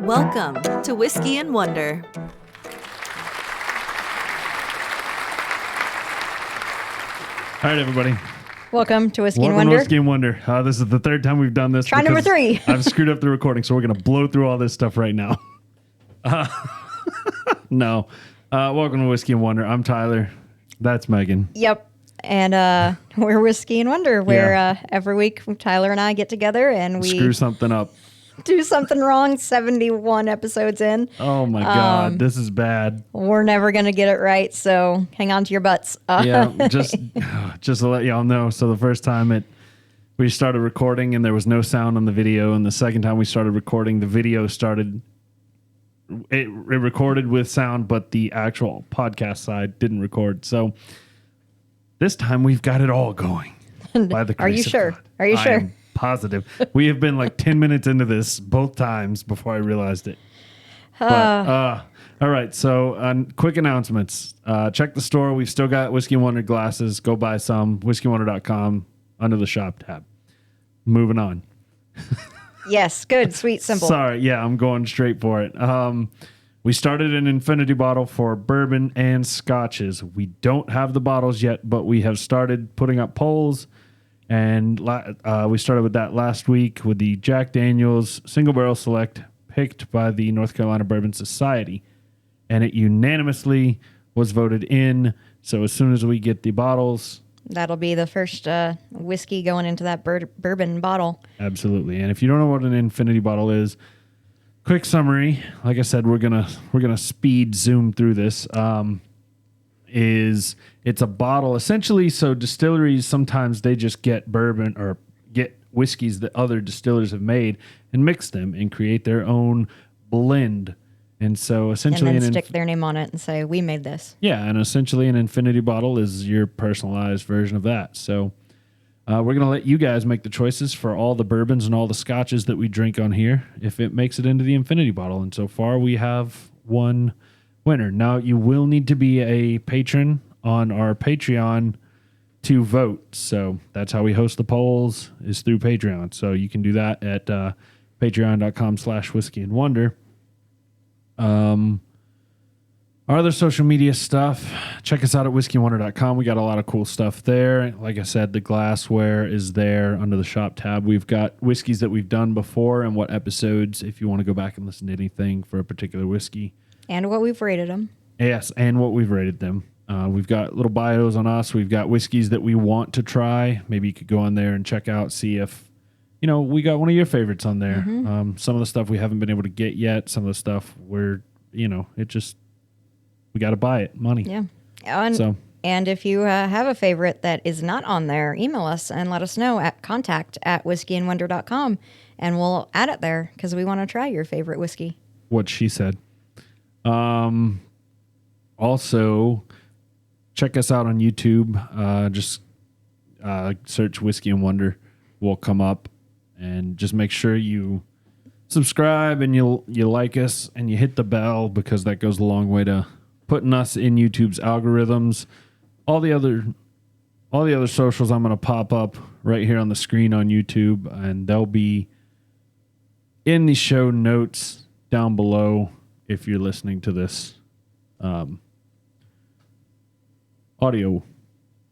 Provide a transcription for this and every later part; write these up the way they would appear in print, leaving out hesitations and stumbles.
Welcome to Whiskey and Wonder. All right, everybody. Welcome to Whiskey and Welcome to Wonder. Whiskey and Wonder. This is the third time we've done this. Try number 3. I've screwed up the recording, so we're going to blow through all this stuff right now. No. Welcome to Whiskey and Wonder. I'm Tyler. That's Megan. Yep. And we're Whiskey and Wonder, where Yeah. every week Tyler and I get together and we Screw something up. do something wrong 71 episodes in. Oh, my God. This is bad. We're never going to get it right, so hang on to your butts. Yeah, just to let y'all know. So the first time we started recording and there was no sound on the video, and the second time we started recording, the video started. It recorded with sound, but the actual podcast side didn't record. So this time we've got it all going. By the Are you grace of sure? God. Are you I sure? am positive. We have been like 10 minutes into this both times before I realized it. But, all right. So quick announcements. Check the store. We've still got Whiskey and Wonder glasses. Go buy some. WhiskeyandWonder.com under the shop tab. Moving on. Yes, good, sweet, simple. Sorry. Yeah, I'm going straight for it. We started an infinity bottle for bourbon and scotches. We don't have the bottles yet, but we have started putting up polls. And we started with that last week with the Jack Daniel's Single Barrel Select picked by the North Carolina Bourbon Society. And it unanimously was voted in. So as soon as we get the bottles... That'll be the first whiskey going into that bourbon bottle. Absolutely. And if you don't know what an infinity bottle is, quick summary. Like I said, we're gonna speed zoom through this. It's a bottle essentially. So distilleries sometimes they just get bourbon or get whiskeys that other distillers have made and mix them and create their own blend. And so essentially, And then stick their name on it and say, we made this. Yeah, and essentially an infinity bottle is your personalized version of that. So we're going to let you guys make the choices for all the bourbons and all the scotches that we drink on here if it makes it into the infinity bottle. And so far, we have one winner. Now, you will need to be a patron on our Patreon to vote. So that's how we host the polls is through Patreon. So you can do that at patreon.com/whiskey and wonder. Our other social media stuff, check us out at whiskeyandwonder.com. We got a lot of cool stuff there. Like I said, the glassware is there under the shop tab. We've got whiskeys that we've done before and what episodes, if you want to go back and listen to anything for a particular whiskey. And what we've rated them. Yes, and what we've rated them. We've got little bios on us. We've got whiskeys that we want to try. Maybe you could go on there and check out, see if, we got one of your favorites on there. Mm-hmm. Some of the stuff we haven't been able to get yet. Some of the stuff where, we got to buy it. Money. Yeah. And if you have a favorite that is not on there, email us and let us know at contact@whiskeyandwonder.com, and we'll add it there because we want to try your favorite whiskey. What she said. Also, check us out on YouTube. Just search Whiskey and Wonder. Will come up. And just make sure you subscribe and you like us and you hit the bell because that goes a long way to putting us in YouTube's algorithms. All the other socials I'm going to pop up right here on the screen on YouTube, and they'll be in the show notes down below if you're listening to this audio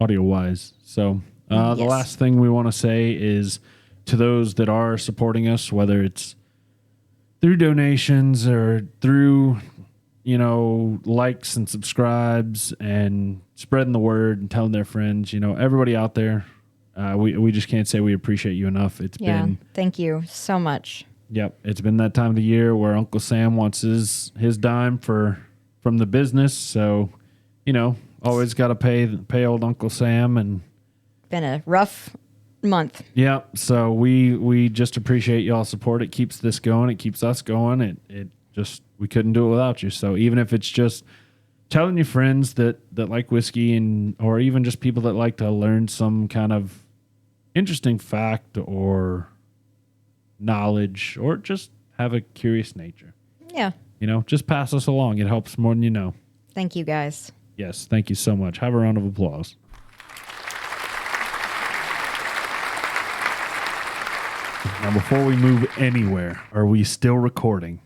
wise. So Yes. The last thing we want to say is to those that are supporting us, whether it's through donations or through, likes and subscribes and spreading the word and telling their friends, everybody out there, we just can't say we appreciate you enough. It's been, thank you so much. Yep. It's been that time of the year where Uncle Sam wants his dime from the business. So, always got to pay old Uncle Sam. And Been a rough month. yeah, so we just appreciate y'all's support. It keeps this going. It keeps us going. It just, we couldn't do it without you. So even if it's just telling your friends that like whiskey or even just people that like to learn some kind of interesting fact or knowledge or just have a curious nature. Yeah. Just pass us along. It helps more than you know. Thank you guys. Yes, thank you so much. Have a round of applause. Now, before we move anywhere, are we still recording?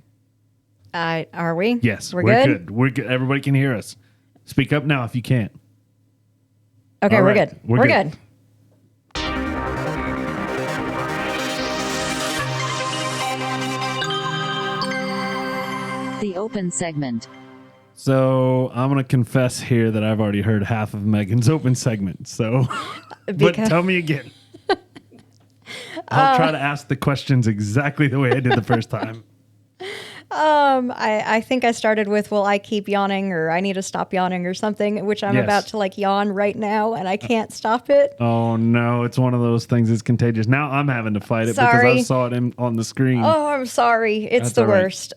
Are we? Yes, We're good? We're good. Everybody can hear us. Speak up now if you can't. Okay, All we're right, good. we're We're good. good. The open segment. So I'm going to confess here that I've already heard half of Megan's open segment. So, but Because- tell me again. I'll try to ask the questions exactly the way I did the first time. I think I started with, "Will I keep yawning?" or "I need to stop yawning" or something, which I'm Yes. about to like yawn right now, and I can't stop it. Oh no, it's one of those things that's contagious. Now I'm having to fight it because I Sorry. saw it on the screen. Oh, I'm sorry. It's That's the all right. worst.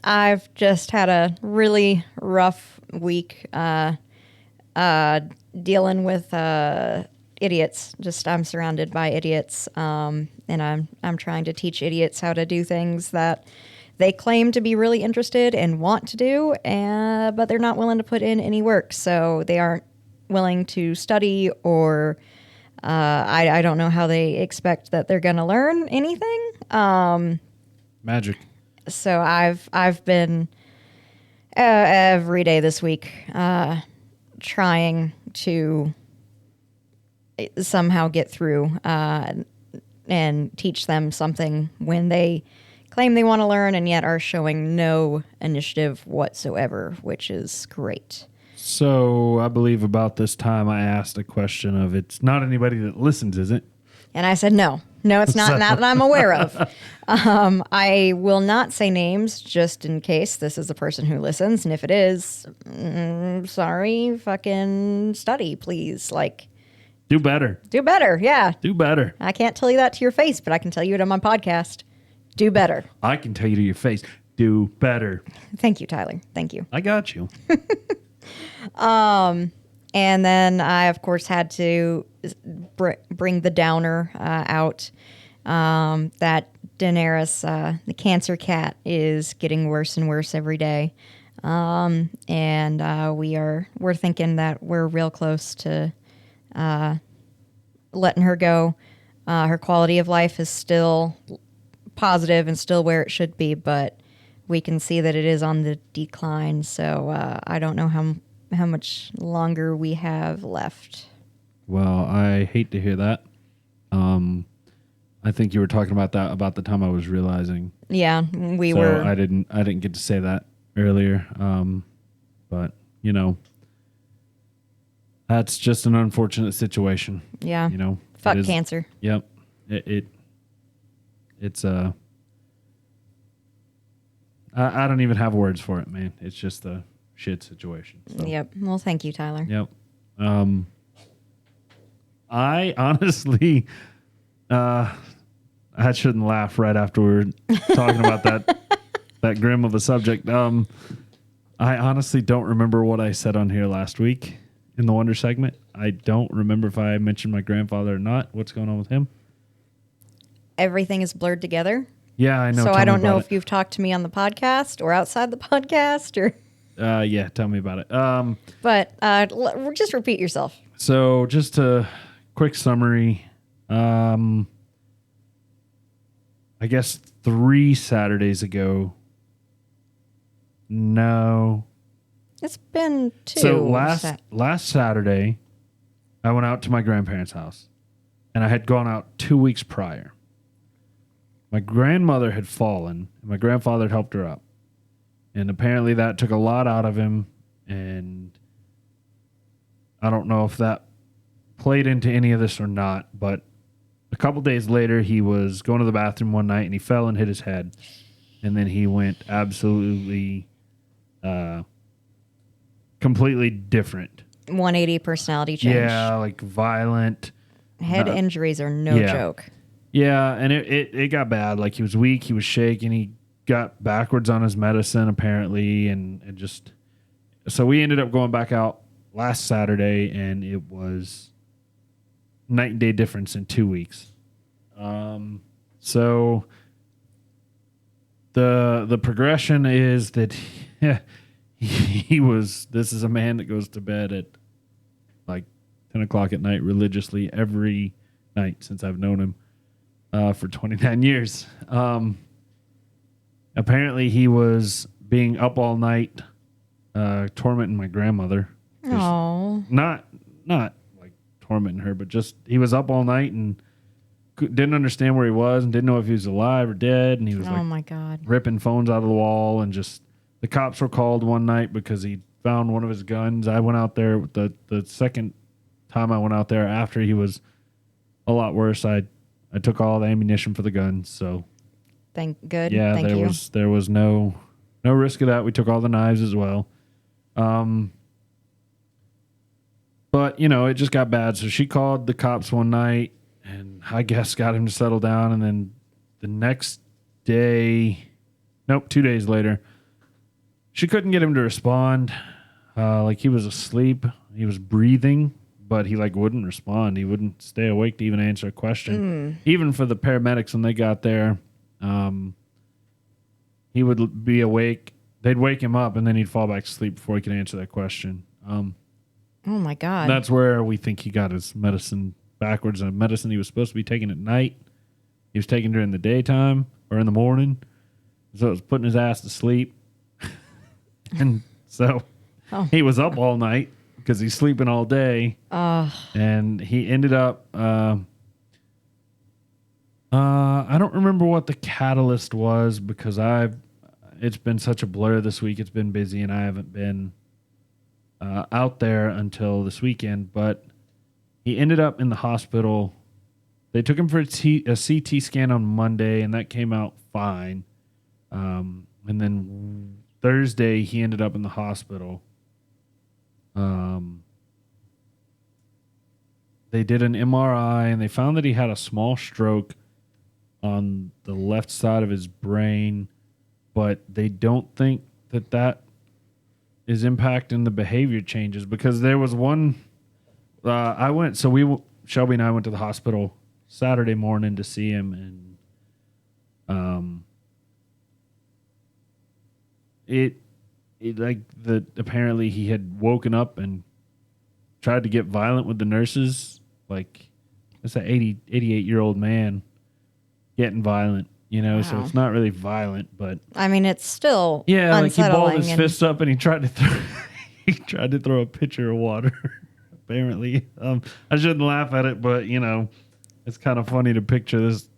I've just had a really rough week dealing with idiots. Just I'm surrounded by idiots, and I'm trying to teach idiots how to do things that they claim to be really interested and want to do, but they're not willing to put in any work. So they aren't willing to study, or I don't know how they expect that they're going to learn anything. Magic. So I've been every day this week trying to somehow get through and teach them something when they claim they want to learn and yet are showing no initiative whatsoever, which is great. So I believe about this time I asked a question of, it's not anybody that listens, is it? And I said, no, it's not that I'm aware of. I will not say names just in case this is the person who listens. And if it is, sorry, fucking study, please. Like, Do better. do better. Yeah. Do better. I can't tell you that to your face, but I can tell you it on my podcast. Do better. I can tell you to your face. Do better. Thank you, Tyler. Thank you. I got you. And then I, of course, had to bring the downer out. That Daenerys, the cancer cat, is getting worse and worse every day. And we're thinking that we're real close to letting her go. Her quality of life is still positive and still where it should be, but we can see that it is on the decline. So I don't know how much longer we have left. Well, I hate to hear that. I think you were talking about that about the time I was realizing. Yeah, we So were. I didn't get to say that earlier. But you know, that's just an unfortunate situation. Yeah. You know, Fuck It is- cancer. Yep. It's I don't even have words for it, man. It's just a shit situation. So, Yep. Well, thank you, Tyler. Yep. I honestly, I shouldn't laugh right after we're talking about that grim of a subject. I honestly don't remember what I said on here last week in the Wonder segment. I don't remember if I mentioned my grandfather or not. What's going on with him? Everything is blurred together. Yeah, I know. So Tell I me don't know about if you've talked to me on the podcast or outside the podcast, or. Yeah, tell me about it. But just repeat yourself. So just a quick summary. I guess 3 Saturdays ago. No. It's been 2. So last Saturday, I went out to my grandparents' house, and I had gone out 2 weeks prior. My grandmother had fallen, and my grandfather had helped her up. And apparently that took a lot out of him, and I don't know if that played into any of this or not, but a couple days later, he was going to the bathroom one night, and he fell and hit his head. And then he went absolutely, completely different. 180 personality change. Yeah, like violent. Head injuries are no Yeah. joke. Yeah, and it got bad. Like, he was weak, he was shaking, he got backwards on his medicine apparently, and just so we ended up going back out last Saturday, and it was night and day difference in 2 weeks. So the progression is that he was. This is a man that goes to bed at like 10 o'clock at night religiously every night since I've known him. for 29 years. Apparently, he was being up all night, tormenting my grandmother. Oh, Not like tormenting her, but just he was up all night and didn't understand where he was and didn't know if he was alive or dead. And he was oh like my God. ripping phones out of the wall, and just the cops were called one night because he found one of his guns. I went out there the second time I went out there after he was a lot worse. I took all the ammunition for the guns, so Thank good. yeah, Thank you. there was no risk of that. We took all the knives as well. But it just got bad. So she called the cops one night, and I guess got him to settle down. And then the next day, 2 days later, she couldn't get him to respond. Like he was asleep. He was breathing, but he wouldn't respond. He wouldn't stay awake to even answer a question. Even for the paramedics when they got there, he would be awake. They'd wake him up, and then he'd fall back to sleep before he could answer that question. Oh my God. That's where we think he got his medicine backwards. And medicine he was supposed to be taking at night, he was taking during the daytime or in the morning. So it was putting his ass to sleep. And so he was up all night because he's sleeping all day. And he ended up, I don't remember what the catalyst was because it's been such a blur this week. It's been busy and I haven't been out there until this weekend, but he ended up in the hospital. They took him for a CT scan on Monday, and that came out fine. And then Thursday, he ended up in the hospital. They did an MRI, and they found that he had a small stroke on the left side of his brain, but they don't think that is impacting the behavior changes because there was one. Shelby and I went to the hospital Saturday morning to see him, and apparently he had woken up and tried to get violent with the nurses. Like it's an 88-year-old man getting violent. So it's not really violent, but I mean, it's still yeah, like he balled unsettling his fist up and he tried to throw a pitcher of water. Apparently, I shouldn't laugh at it, but it's kind of funny to picture this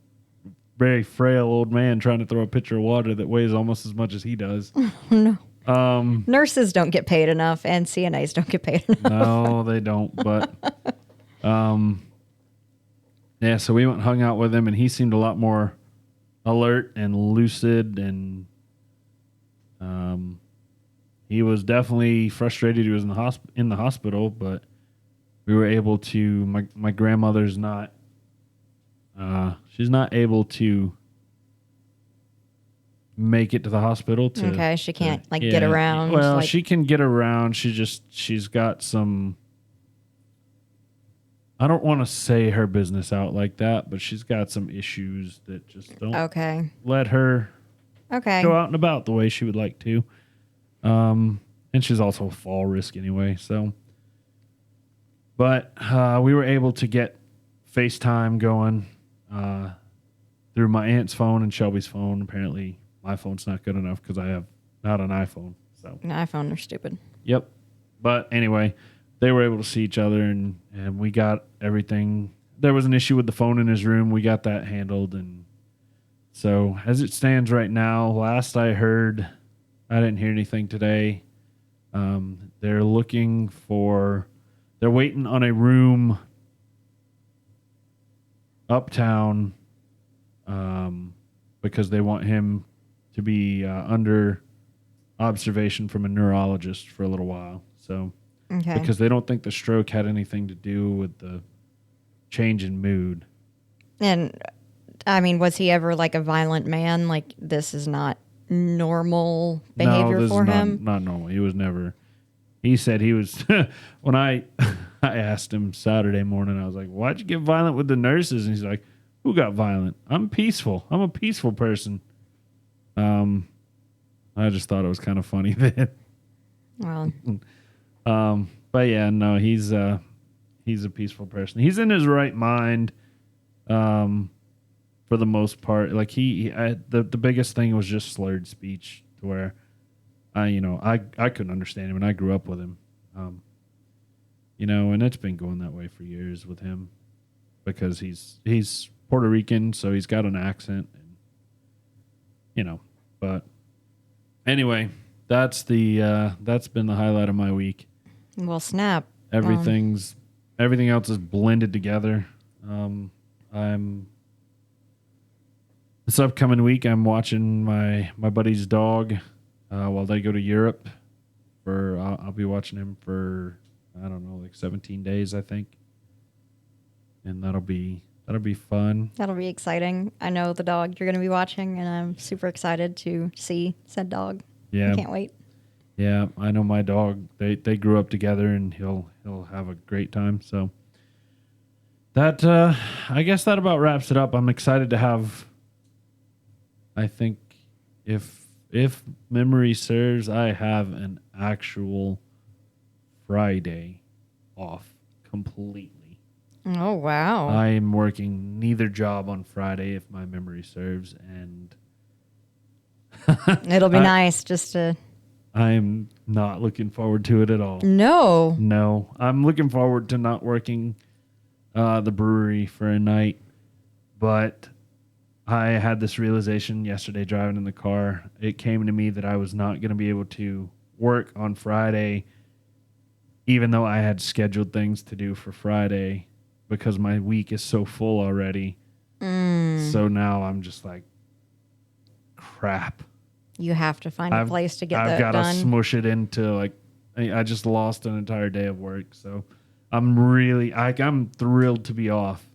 very frail old man trying to throw a pitcher of water that weighs almost as much as he does. No. Nurses don't get paid enough, and CNAs don't get paid enough. No, they don't. But yeah, so we went and hung out with him, and he seemed a lot more alert and lucid, and he was definitely frustrated. He was in the hospital, but we were able to. My grandmother's not. She's not able to make it to the hospital. Okay, she can't get around. Well, she can get around. She's got some. I don't want to say her business out like that, but she's got some issues that just don't let her go out and about the way she would like to. And she's also a fall risk anyway. So, but we were able to get FaceTime going through my aunt's phone and Shelby's phone. Apparently, my phone's not good enough because I have not an iPhone. So an iPhone are stupid. Yep. But anyway, they were able to see each other, and we got everything. There was an issue with the phone in his room. We got that handled. And so as it stands right now, last I heard, I didn't hear anything today. They're waiting on a room uptown because they want him to be under observation from a neurologist for a little while. So. Okay. Because they don't think the stroke had anything to do with the change in mood. And, I mean, was he ever a violent man? Like, this is not normal behavior for him? Not normal. He was never. He said he was. When I asked him Saturday morning, I was like, why'd you get violent with the nurses? And he's like, who got violent? I'm peaceful. I'm a peaceful person. I just thought it was kind of funny then. Well. But yeah, no, he's a peaceful person. He's in his right mind. for the most part. Like the biggest thing was just slurred speech, to where I couldn't understand him, and I grew up with him. And it's been going that way for years with him, because he's Puerto Rican, so he's got an accent, and But anyway, that's been the highlight of my week. Well, snap. Everything else is blended together. This upcoming week, I'm watching my buddy's dog while they go to Europe. I'll be watching him for, I don't know, like 17 days, I think, and that'll be fun. That'll be exciting. I know the dog you're going to be watching, and I'm super excited to see said dog. Yeah, I can't wait. Yeah, I know my dog. They grew up together, and he'll have a great time. So that I guess that about wraps it up. I'm excited to have. I think if memory serves, I have an actual Friday off completely. Oh, wow. I am working neither job on Friday, if my memory serves, and It'll be nice just to... I'm not looking forward to it at all. No, I'm looking forward to not working the brewery for a night, but I had this realization yesterday driving in the car. It came to me that I was not going to be able to work on Friday, even though I had scheduled things to do for Friday, because my week is so full already. So now I'm just like, crap. You have to find a place to get that I've got done. to smush it into, like, I just lost an entire day of work. So I'm thrilled to be off,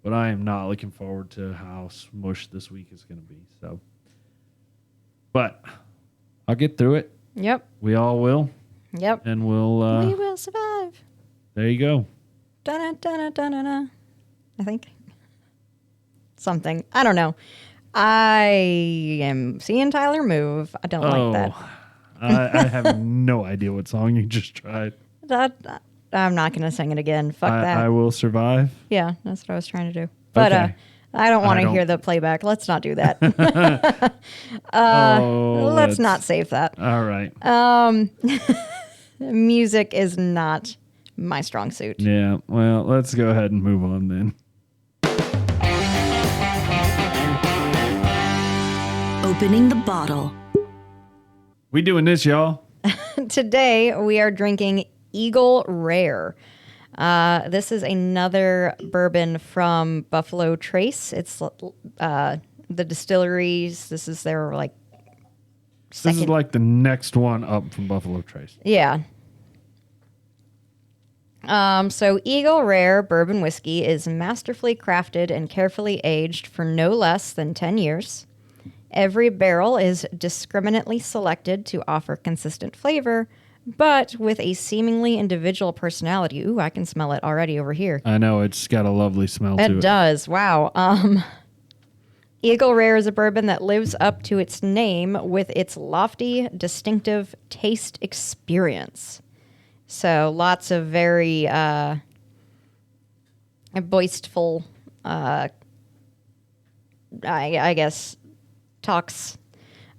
but I am not looking forward to how smushed this week is going to be. So, but I'll get through it. Yep. We all will. Yep. And We will survive. there you go. Dun dun dun dun dun. I think. Something. I don't know. I am seeing Tyler move. I don't like that. I have no idea what song you just tried. I'm not going to sing it again. Fuck that. I will survive. Yeah, that's what I was trying to do. But Okay. I don't want I to don't- hear the playback. Let's not do that. Oh, Let's not save that. All right. Music is not my strong suit. Yeah. Well, let's go ahead and move on then. Opening the bottle. We doing this, y'all. Today we are drinking Eagle Rare. This is another bourbon from Buffalo Trace. It's the distilleries. This is their This is second. like the next one up from Buffalo Trace. Yeah. So Eagle Rare bourbon whiskey is masterfully crafted and carefully aged for no less than 10 years. Every barrel is discriminately selected to offer consistent flavor, but with a seemingly individual personality. Ooh, I can smell it already over here. I know, it's got a lovely smell to It it. does. Wow. Eagle Rare is a bourbon that lives up to its name with its lofty, distinctive taste experience. So lots of very boastful, I guess, talks.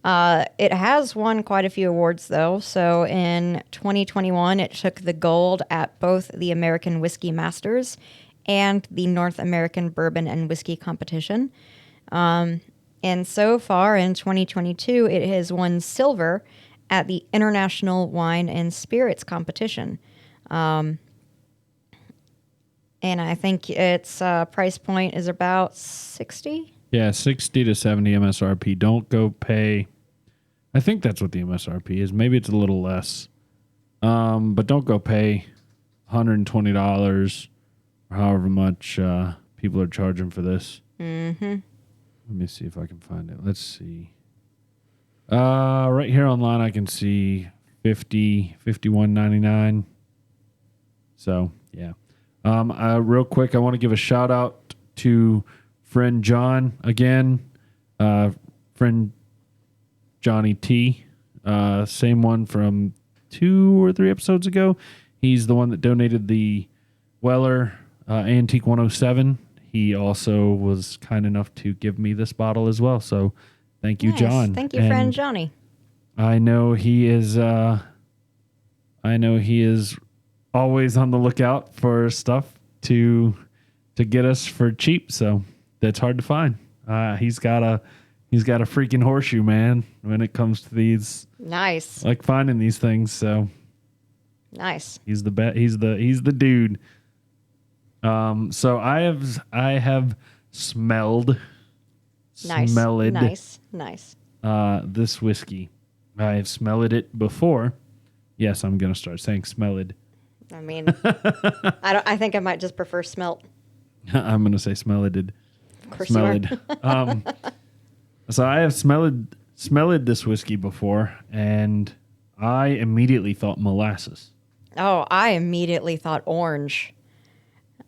It has won quite a few awards, though. So in 2021, it took the gold at both the American Whiskey Masters and the North American Bourbon and Whiskey Competition. And so far in 2022, it has won silver at the International Wine and Spirits Competition. And I think its price point is about 60. Yeah, 60 to 70 MSRP. Don't go pay. I think that's what the MSRP is. Maybe it's a little less. But don't go pay $120 or however much people are charging for this. Mm-hmm. Let me see if I can find it. Let's see. Right here online, I can see $51.99. So, yeah. Real quick, I want to give a shout out to friend John again. Friend Johnny T. Same one from 2 or 3 episodes ago. He's the one that donated the Weller Antique 107. he also was kind enough to give me this bottle as well. So thank you, Nice. John. Thank you, And friend Johnny. I know he is. I know he is always on the lookout for stuff to get us for cheap. So that's hard to find. He's got a freaking horseshoe, man, when it comes to these, Nice. like finding these things. So Nice. he's the bet. He's the dude. So I have smelled Nice. Nice. this whiskey. I have smelled it before. Yes, I'm gonna start saying smelled. I mean, I think I might just prefer smelt. I'm gonna say smelled. Of course you are. Smelled. So I have smelled this whiskey before, and I immediately thought molasses. Oh, I immediately thought orange.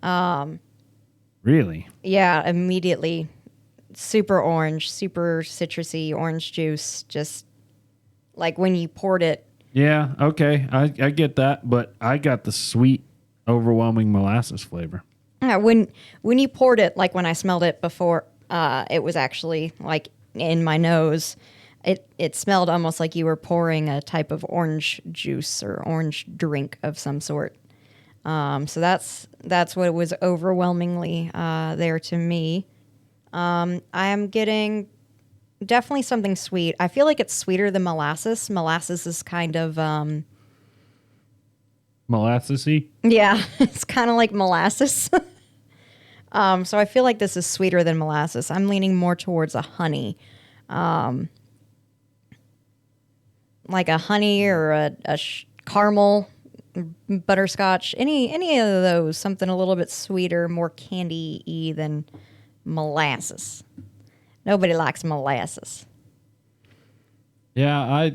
Really? Yeah, immediately. Super orange, super citrusy orange juice. Just like when you poured it. Yeah. Okay. I get that, but I got the sweet, overwhelming molasses flavor. Yeah, when you poured it, like when I smelled it before, it was actually like in my nose. It smelled almost like you were pouring a type of orange juice or orange drink of some sort. So that's what it was overwhelmingly there to me. I am getting definitely something sweet. I feel like it's sweeter than molasses. Molasses is kind of Molassesy? yeah, it's kind of like molasses. So I feel like this is sweeter than molasses. I'm leaning more towards a honey, like a honey or a caramel, butterscotch, any of those. Something a little bit sweeter, more candy-y than molasses. Nobody likes molasses. Yeah,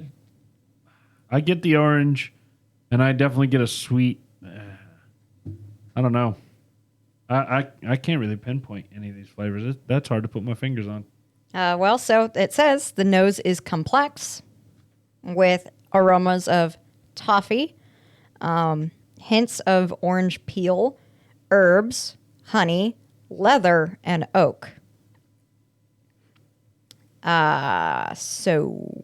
I get the orange, and I definitely get a sweet. I don't know. I can't really pinpoint any of these flavors. That's hard to put my fingers on. Well, so it says the nose is complex with aromas of toffee, hints of orange peel, herbs, honey, leather, and oak. So,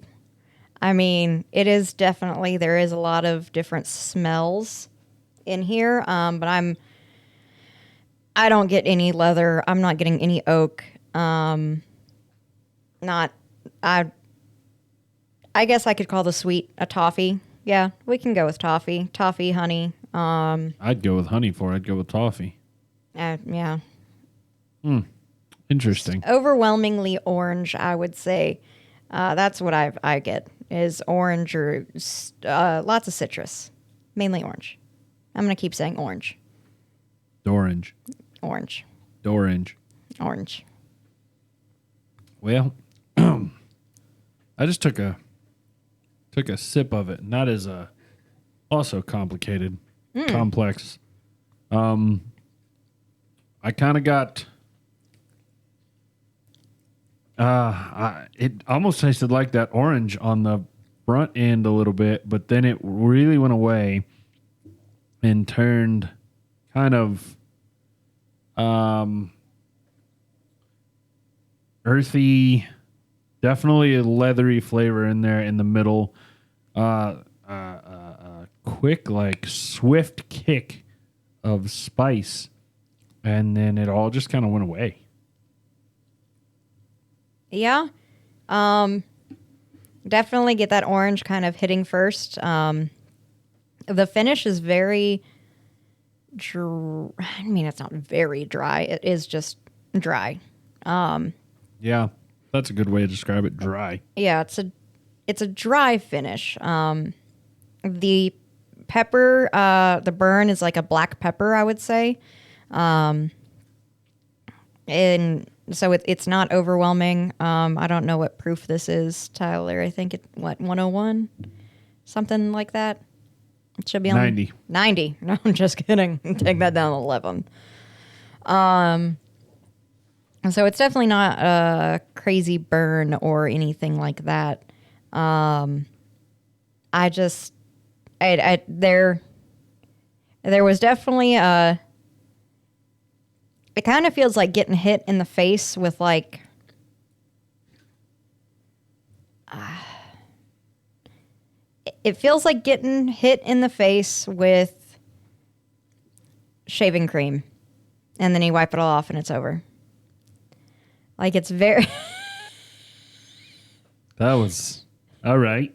I mean, it is definitely, there is a lot of different smells in here, but I don't get any leather. I'm not getting any oak. I guess I could call the sweet a toffee. Yeah, we can go with toffee. Toffee, honey. I'd go with honey for it. I'd go with toffee. Yeah. Interesting. Overwhelmingly orange, I would say. That's what I get is orange or lots of citrus. Mainly orange. I'm going to keep saying orange. Orange. Orange. Orange. Orange. Well, I just took a sip of it, and that is also complicated, complex. I kind of got. It almost tasted like that orange on the front end a little bit, but then it really went away and turned kind of earthy, definitely a leathery flavor in there in the middle. Quick, like swift kick of spice, and then it all just kind of went away. Yeah. Definitely get that orange kind of hitting first. The finish is very dry. I mean, it's not very dry. It is just dry. Yeah, that's a good way to describe it. Dry. Yeah, it's a dry finish. The pepper, the burn is like a black pepper, I would say. And so it's not overwhelming. I don't know what proof this is, Tyler. I think 101? Something like that. It should be on 90. 90. No, I'm just kidding. Take that down to 11. So it's definitely not a crazy burn or anything like that. There was definitely it kind of feels like getting hit in the face with like it feels like getting hit in the face with shaving cream, and then you wipe it all off and it's over. Like it's very That was all right.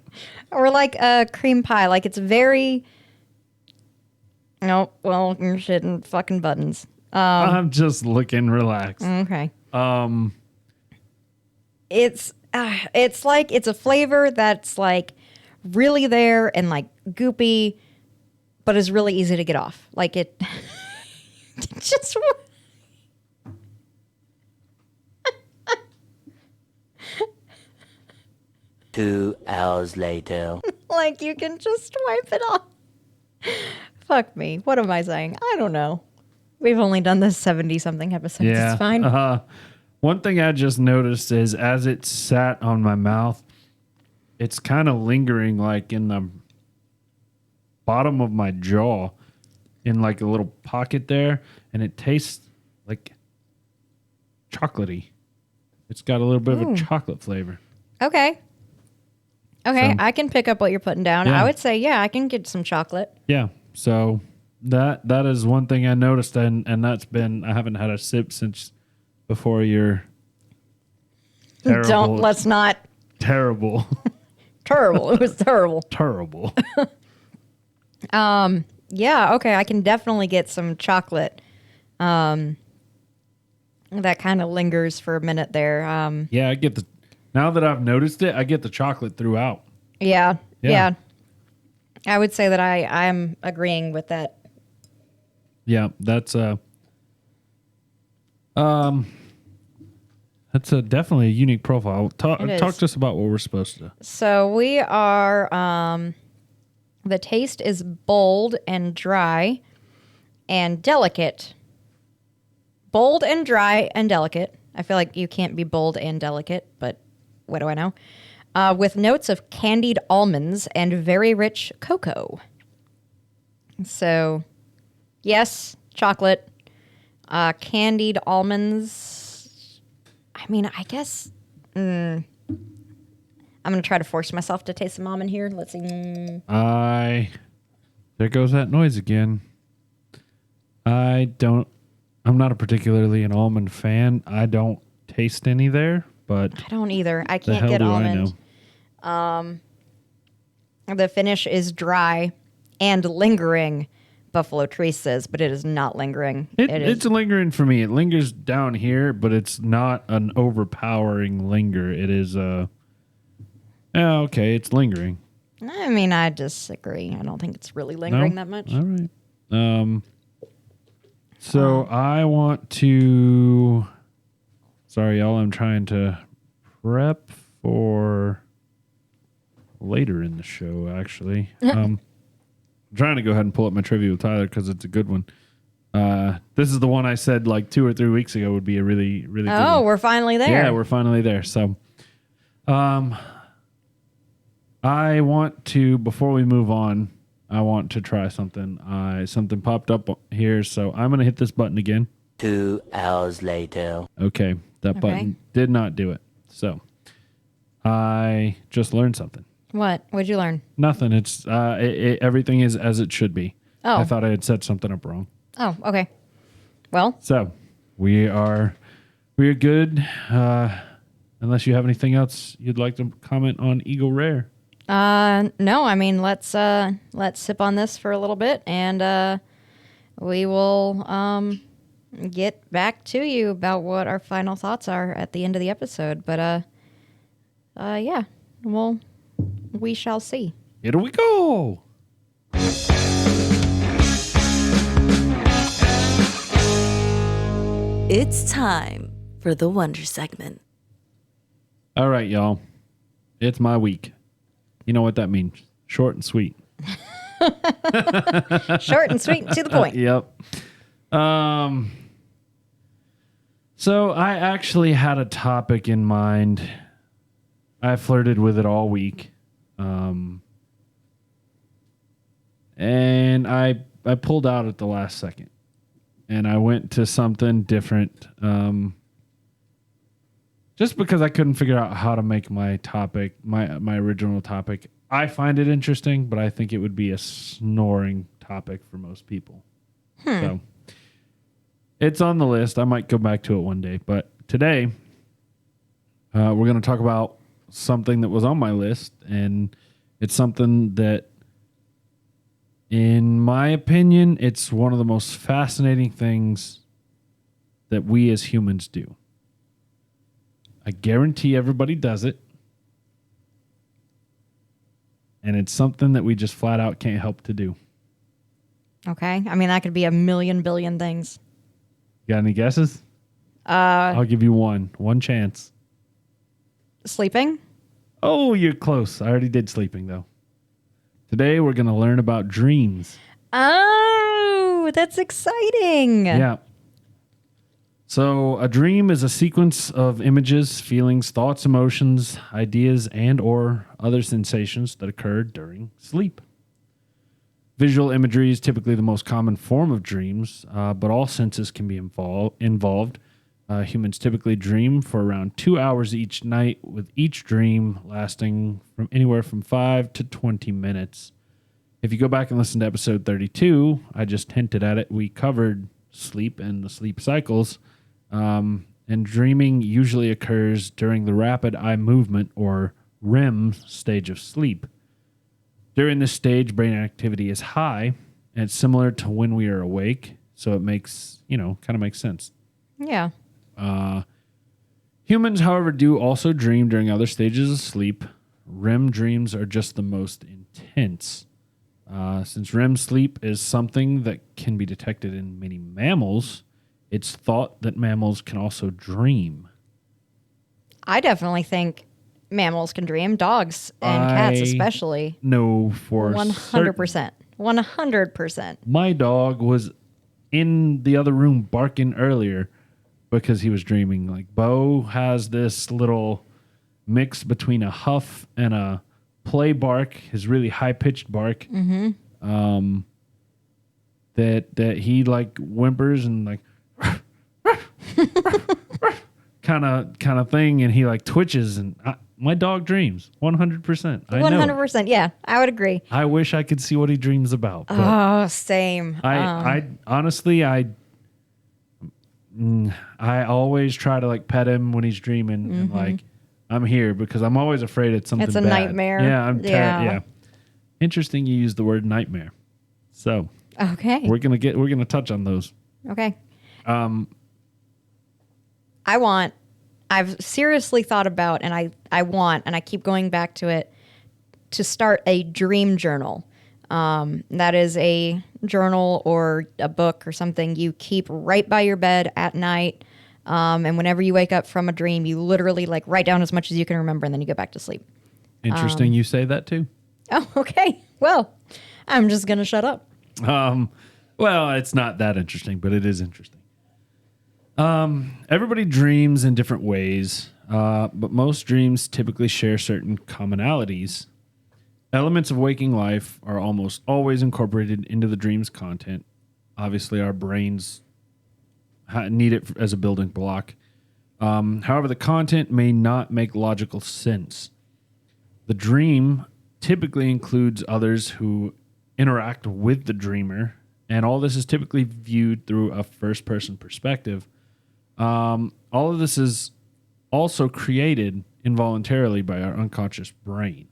or like a cream pie. Like it's very no, well, you're shitting fucking buttons. I'm just looking relaxed. Okay. Um, It's like it's a flavor that's like really there and like goopy, but is really easy to get off. Like it just 2 hours later. like you can just wipe it off. Fuck me. What am I saying? I don't know. We've only done this 70 something episodes. yeah. It's fine. One thing I just noticed is as it sat on my mouth, it's kind of lingering like in the bottom of my jaw in like a little pocket there, and it tastes like chocolatey. It's got a little bit of a chocolate flavor. Okay. Okay, So- I can pick up what you're putting down. Yeah. I would say, yeah, I can get some chocolate. Yeah. So that is one thing I noticed, and that's been I haven't had a sip since before your terrible, Let's not. terrible, Terrible. It was terrible. terrible. Yeah, okay, I can definitely get some chocolate. That kind of lingers for a minute there. Yeah, I get the. Now that I've noticed it, I get the chocolate throughout. Yeah. Yeah. I would say that I'm agreeing with that. Yeah, that's a definitely a unique profile. Talk It is. to us about what we're supposed to. So we are the taste is bold and dry and delicate. Bold and dry and delicate. I feel like you can't be bold and delicate, but what do I know? With notes of candied almonds and very rich cocoa. So, yes, chocolate. Candied almonds. I mean, I guess. I'm going to try to force myself to taste some almond here. Let's see. There goes that noise again. I'm not a particularly an almond fan. I don't taste any there, but I don't either. I the can't hell get do almond. I know? The finish is dry and lingering, Buffalo Trace says, but it is not lingering. It's lingering for me. It lingers down here, but it's not an overpowering linger. It is okay, it's lingering. I mean, I disagree. I don't think it's really lingering No? that much. All right. So I want to. Sorry, y'all. I'm trying to prep for later in the show. Actually, I'm trying to go ahead and pull up my trivia with Tyler because it's a good one. This is the one I said like 2 or 3 weeks ago would be a really, really good Oh, one. we're finally there. Yeah, we're finally there. So, I want to, before we move on, I want to try something. Something popped up here, so I'm going to hit this button again. 2 hours later. Okay, that button did not do it. So, I just learned something. What? What'd you learn? Nothing. It's everything is as it should be. Oh. I thought I had set something up wrong. Oh, okay. Well, So, we are good. Unless you have anything else you'd like to comment on Eagle Rare. no, I mean, let's sip on this for a little bit and we will get back to you about what our final thoughts are at the end of the episode. But yeah, we shall see. Here we go. It's time for the Wonder segment. All right, y'all. It's my week. You know what that means. Short and sweet. Short and sweet and to the point. Yep. So I actually had a topic in mind. I flirted with it all week. And I pulled out at the last second. and I went to something different. Just because I couldn't figure out how to make my topic, my original topic. I find it interesting, but I think it would be a snoring topic for most people. So it's on the list. I might go back to it one day. But today, we're going to talk about something that was on my list. And it's something that, in my opinion, it's one of the most fascinating things that we as humans do. I guarantee everybody does it. And it's something that we just flat out can't help to do. Okay. I mean, that could be a million billion things. Got any guesses? I'll give you one chance. Sleeping? Oh, you're close. I already did sleeping, though. Today, we're going to learn about dreams. Oh, that's exciting. Yeah. So a dream is a sequence of images, feelings, thoughts, emotions, ideas, and or other sensations that occur during sleep. Visual imagery is typically the most common form of dreams, but all senses can be involved. Humans typically dream for around 2 hours each night, with each dream lasting from anywhere from 5 to 20 minutes. If you go back and listen to episode 32, I just hinted at it. We covered sleep and the sleep cycles. And dreaming usually occurs during the rapid eye movement or REM stage of sleep. During this stage, brain activity is high, and it's similar to when we are awake, so it makes, kind of makes sense. Yeah. Humans, however, do also dream during other stages of sleep. REM dreams are just the most intense. Since REM sleep is something that can be detected in many mammals, it's thought that mammals can also dream. I definitely think mammals can dream. Dogs and cats especially. No, for 100%. 100%. My dog was in the other room barking earlier because he was dreaming. Like, Bo has this little mix between a huff and a play bark, his really high-pitched bark. Mm-hmm. That he like whimpers and like kind of thing, and he like twitches, and my dog dreams 100%. 100%. Yeah, I would agree. I wish I could see what he dreams about. But Oh, same. I honestly, I always try to like pet him when he's dreaming, and like I'm here because I'm always afraid it's something. It's a bad. nightmare. Yeah, Yeah. yeah. Interesting, you use the word nightmare. So Okay. we're gonna touch on those. Okay. I've seriously thought about, and I keep going back to it, to start a dream journal. That is a journal or a book or something you keep right by your bed at night. And whenever you wake up from a dream, you literally like write down as much as you can remember, and then you go back to sleep. Interesting, you say that too. Oh, okay. Well, I'm just going to shut up. Well, it's not that interesting, but it is interesting. Everybody dreams in different ways, but most dreams typically share certain commonalities. Elements of waking life are almost always incorporated into the dream's content. Obviously, our brains need it as a building block. However, the content may not make logical sense. The dream typically includes others who interact with the dreamer, and all this is typically viewed through a first-person perspective. All of this is also created involuntarily by our unconscious brain.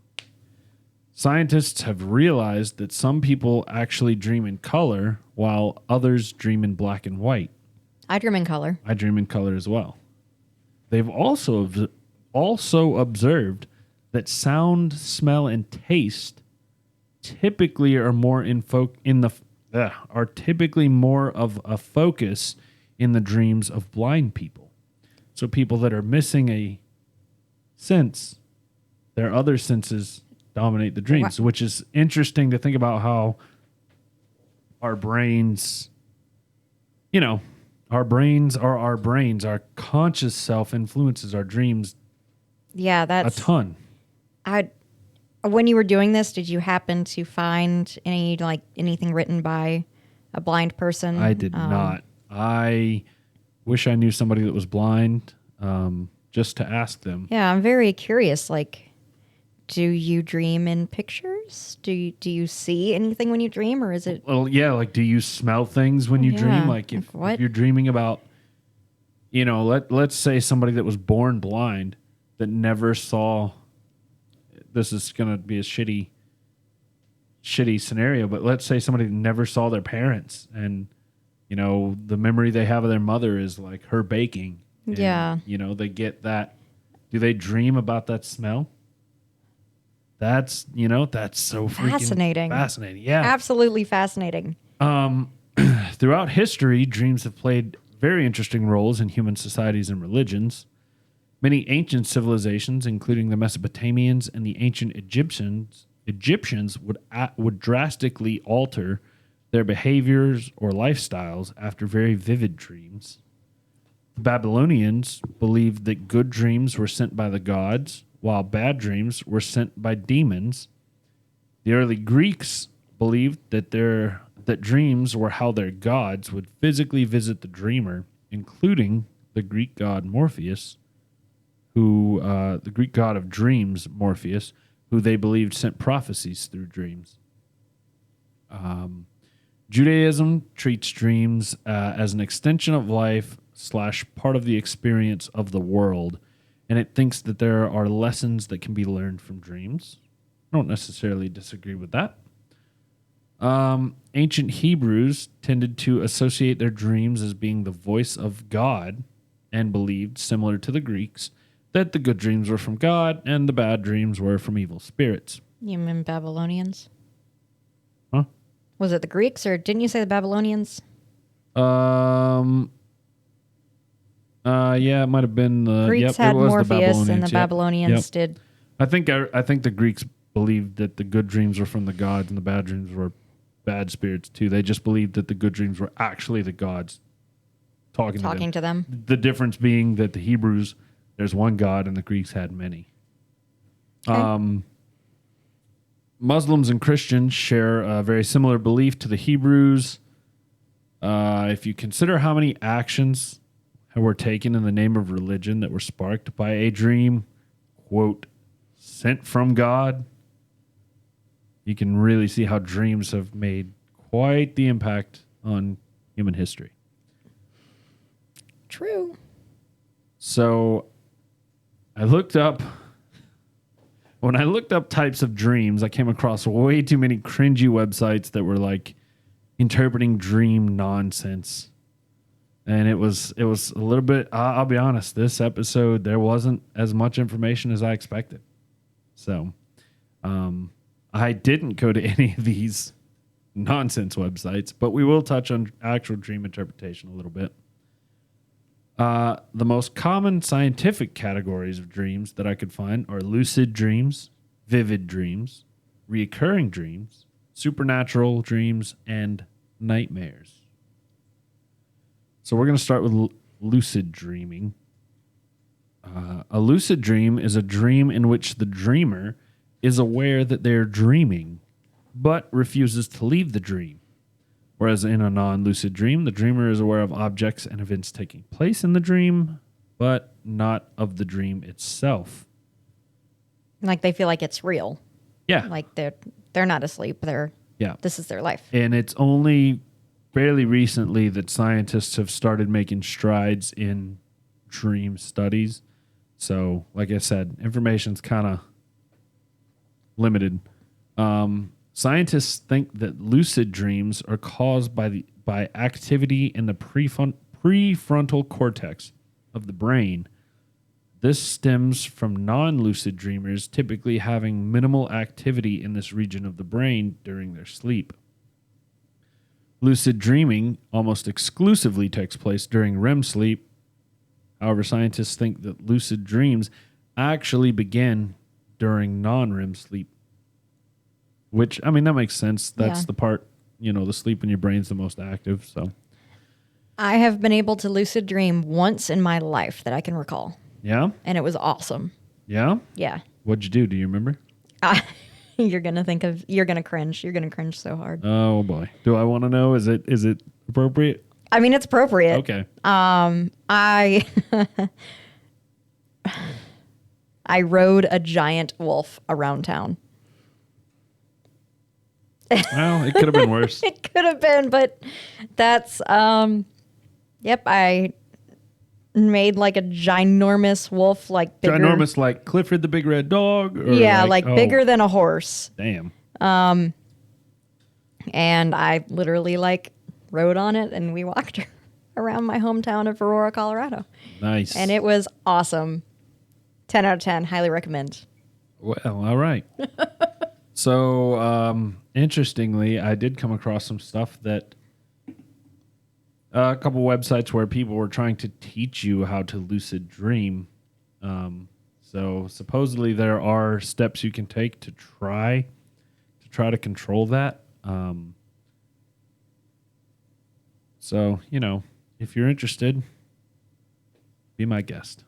Scientists have realized that some people actually dream in color while others dream in black and white. I dream in color. I dream in color as well. They've also observed that sound, smell, and taste typically are more are typically more of a focus in the dreams of blind people. So people that are missing a sense, their other senses dominate the dreams, which is interesting to think about how our brains, our brains are our brains. Our conscious self influences our dreams Yeah, that's a ton. When you were doing this, did you happen to find anything written by a blind person? I did not. I wish I knew somebody that was blind, just to ask them. Yeah, I'm very curious. Like, do you dream in pictures? Do you see anything when you dream, or is it? Well, yeah, like, do you smell things when you Yeah, dream? Like, like if what? you're dreaming about, let's say somebody that was born blind that never saw. This is gonna be a shitty scenario, but let's say somebody that never saw their parents, and the memory they have of their mother is like her baking. And, Yeah. they get that. Do they dream about that smell? That's so freaking Fascinating. Fascinating, yeah. Absolutely fascinating. Throughout history, dreams have played very interesting roles in human societies and religions. Many ancient civilizations, including the Mesopotamians and the ancient Egyptians would drastically alter their behaviors or lifestyles after very vivid dreams. The Babylonians believed that good dreams were sent by the gods, while bad dreams were sent by demons. The early Greeks believed that dreams were how their gods would physically visit the dreamer, including the Greek god Morpheus, the Greek god of dreams, Morpheus, who they believed sent prophecies through dreams. Judaism treats dreams as an extension of life / part of the experience of the world, and it thinks that there are lessons that can be learned from dreams. I don't necessarily disagree with that. Ancient Hebrews tended to associate their dreams as being the voice of God and believed, similar to the Greeks, that the good dreams were from God and the bad dreams were from evil spirits. You mean Babylonians? Huh? Was it the Greeks, or didn't you say the Babylonians? Yeah, it might have been the Greeks it had was Morpheus, and the Yep. Babylonians did. I think the Greeks believed that the good dreams were from the gods and the bad dreams were bad spirits too. They just believed that the good dreams were actually the gods talking to them. The difference being that the Hebrews, there's one God, and the Greeks had many. Okay. Muslims and Christians share a very similar belief to the Hebrews. If you consider how many actions were taken in the name of religion that were sparked by a dream, quote, sent from God, you can really see how dreams have made quite the impact on human history. True. So when I looked up types of dreams, I came across way too many cringy websites that were like interpreting dream nonsense. And it was a little bit, I'll be honest, this episode, there wasn't as much information as I expected. So I didn't go to any of these nonsense websites, but we will touch on actual dream interpretation a little bit. The most common scientific categories of dreams that I could find are lucid dreams, vivid dreams, reoccurring dreams, supernatural dreams, and nightmares. So we're going to start with lucid dreaming. A lucid dream is a dream in which the dreamer is aware that they're dreaming, but refuses to leave the dream. Whereas in a non-lucid dream, the dreamer is aware of objects and events taking place in the dream, but not of the dream itself. Like they feel like it's real. Yeah. Like they're not asleep. Yeah. This is their life. And it's only fairly recently that scientists have started making strides in dream studies. So, like I said, information's kind of limited. Scientists think that lucid dreams are caused by activity in the prefrontal cortex of the brain. This stems from non-lucid dreamers typically having minimal activity in this region of the brain during their sleep. Lucid dreaming almost exclusively takes place during REM sleep. However, scientists think that lucid dreams actually begin during non-REM sleep. Which, I mean, that makes sense. That's Yeah. the part, the sleep when your brain's the most active. So, I have been able to lucid dream once in my life that I can recall, yeah. and it was awesome. Yeah? Yeah. What'd you do? Do you remember? You're going to cringe. You're going to cringe so hard. Oh, boy. Do I want to know? Is it appropriate? I mean, it's appropriate. Okay. I I rode a giant wolf around town. Well, it could have been worse. It could have been, but that's yep, I made like a ginormous wolf, like bigger. Ginormous, like Clifford the Big Red Dog? Or Yeah, like oh, bigger than a horse. Damn. And I literally like rode on it and we walked around my hometown of Aurora, Colorado. Nice. And it was awesome. 10 out of 10, highly recommend. Well, all right. So, interestingly, I did come across some stuff that a couple websites where people were trying to teach you how to lucid dream. So supposedly there are steps you can take to try to control that. So, if you're interested, be my guest.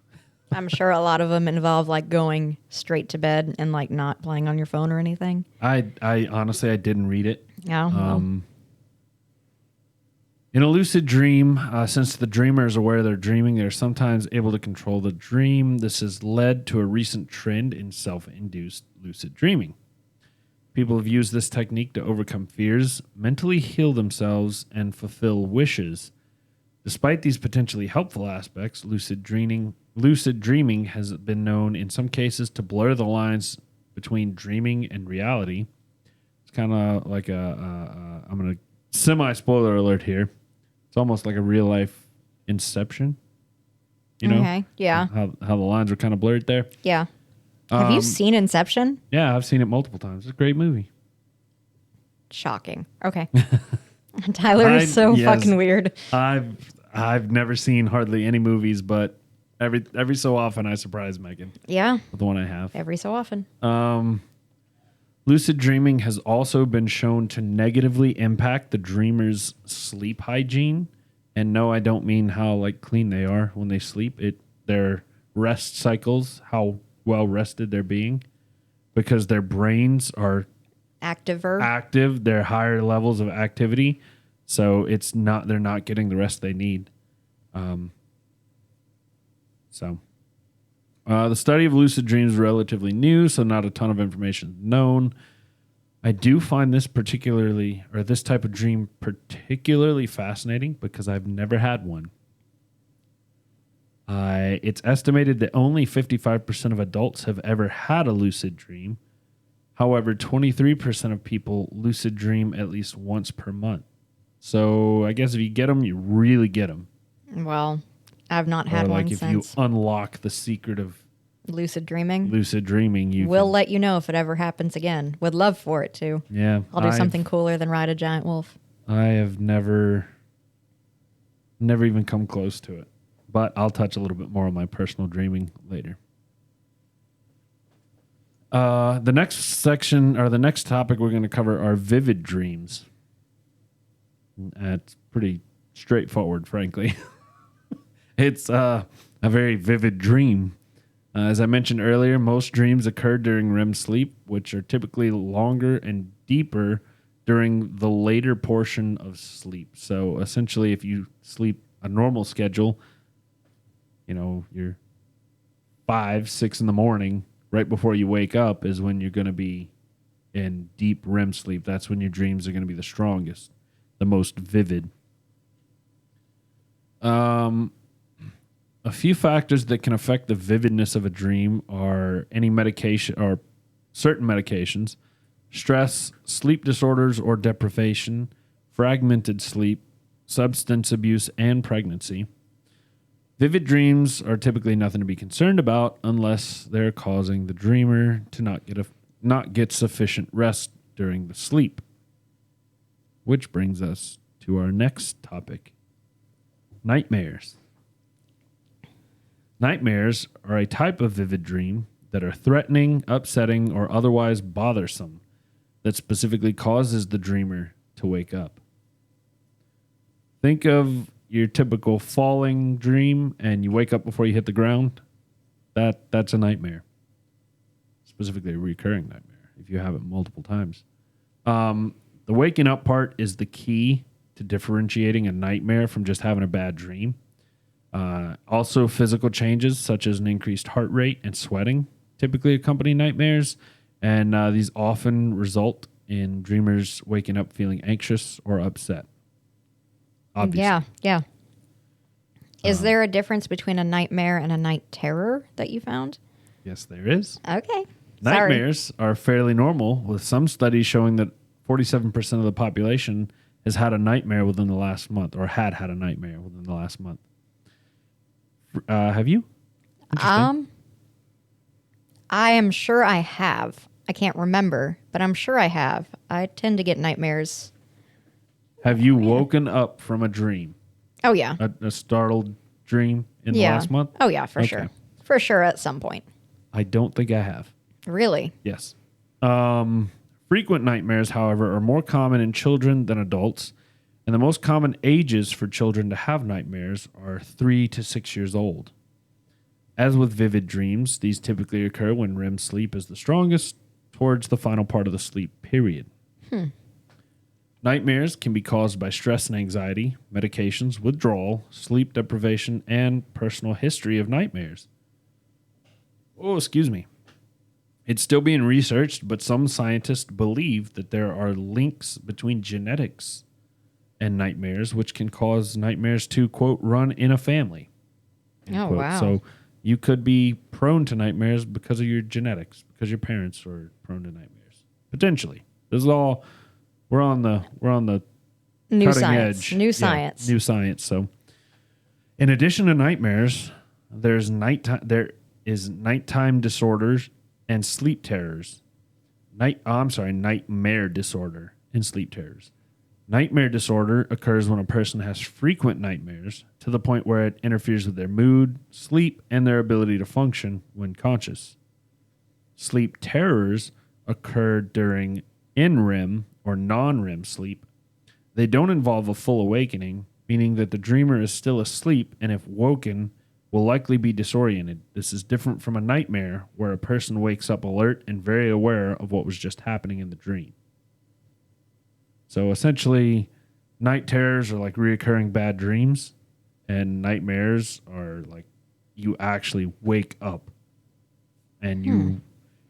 I'm sure a lot of them involve like going straight to bed and like not playing on your phone or anything. I honestly, I didn't read it. Yeah. Well, In a lucid dream, since the dreamer is aware they're dreaming, they're sometimes able to control the dream. This has led to a recent trend in self-induced lucid dreaming. People have used this technique to overcome fears, mentally heal themselves, and fulfill wishes. Despite these potentially helpful aspects, lucid dreaming has been known in some cases to blur the lines between dreaming and reality. It's kind of like I'm going to semi-spoiler alert here. It's almost like a real-life Inception. okay. Yeah. How the lines are kind of blurred there. Yeah. Have you seen Inception? Yeah, I've seen it multiple times. It's a great movie. Shocking. Okay. Tyler is so yes. fucking weird. I've never seen hardly any movies, but every so often I surprise Megan Yeah. with the one I have. Every so often. Lucid dreaming has also been shown to negatively impact the dreamer's sleep hygiene. And no, I don't mean how like clean they are when they sleep. Their rest cycles, how well rested they're being, because their brains are Activer. active, they're higher levels of activity, so they're not getting the rest they need. The study of lucid dreams is relatively new, so not a ton of information is known. I do find this type of dream particularly fascinating because I've never had one. It's estimated that only 55% of adults have ever had a lucid dream. However, 23% of people lucid dream at least once per month. So I guess if you get them, you really get them. Well, I've not had Or one like if since. you unlock the secret of Lucid dreaming. lucid dreaming, We'll let you know if it ever happens again. Would love for it to. Yeah, I'll do something cooler than ride a giant wolf. I have never even come close to it, but I'll touch a little bit more on my personal dreaming later. The next section or the next topic we're going to cover are vivid dreams. It's pretty straightforward, frankly. It's a very vivid dream. As I mentioned earlier, most dreams occur during REM sleep, which are typically longer and deeper during the later portion of sleep. So essentially, if you sleep a normal schedule, you're 5, 6 in the morning, right before you wake up is when you're going to be in deep REM sleep. That's when your dreams are going to be the strongest, the most vivid. A few factors that can affect the vividness of a dream are any medication or certain medications, stress, sleep disorders or deprivation, fragmented sleep, substance abuse, and pregnancy. Vivid dreams are typically nothing to be concerned about unless they're causing the dreamer to not get sufficient rest during the sleep. Which brings us to our next topic, nightmares. Nightmares are a type of vivid dream that are threatening, upsetting, or otherwise bothersome that specifically causes the dreamer to wake up. Think of your typical falling dream and you wake up before you hit the ground. That's a nightmare. Specifically a recurring nightmare if you have it multiple times. The waking up part is the key to differentiating a nightmare from just having a bad dream. Also, physical changes such as an increased heart rate and sweating typically accompany nightmares, and these often result in dreamers waking up feeling anxious or upset. Obviously. Yeah. Is there a difference between a nightmare and a night terror that you found? Yes, there is. Okay. Nightmares are fairly normal, with some studies showing that 47% of the population has had a nightmare within the last month, or had a nightmare within the last month. Have you? Interesting. I am sure I have. I can't remember, but I'm sure I have. I tend to get nightmares. Have you woken up from a dream, Oh, yeah. a startled dream in the Yeah. last month? Oh, yeah, for Okay. sure. For sure at some point. I don't think I have. Really? Yes. Frequent nightmares, however, are more common in children than adults, and the most common ages for children to have nightmares are 3 to 6 years old. As with vivid dreams, these typically occur when REM sleep is the strongest towards the final part of the sleep period. Nightmares can be caused by stress and anxiety, medications, withdrawal, sleep deprivation, and personal history of nightmares. Oh, excuse me. It's still being researched, but some scientists believe that there are links between genetics and nightmares, which can cause nightmares to, quote, run in a family. End Oh, quote. wow. So you could be prone to nightmares because of your genetics, because your parents were prone to nightmares. Potentially. This is all, we're on the New cutting science. edge. New Yeah, science. new science. So in addition to nightmares, there is nighttime disorders and sleep terrors. Nightmare disorder and sleep terrors. Nightmare disorder occurs when a person has frequent nightmares to the point where it interferes with their mood, sleep, and their ability to function when conscious. Sleep terrors occur during NREM or non-REM sleep. They don't involve a full awakening, meaning that the dreamer is still asleep and if woken, will likely be disoriented. This is different from a nightmare where a person wakes up alert and very aware of what was just happening in the dream. So essentially, night terrors are like reoccurring bad dreams, and nightmares are like you actually wake up and you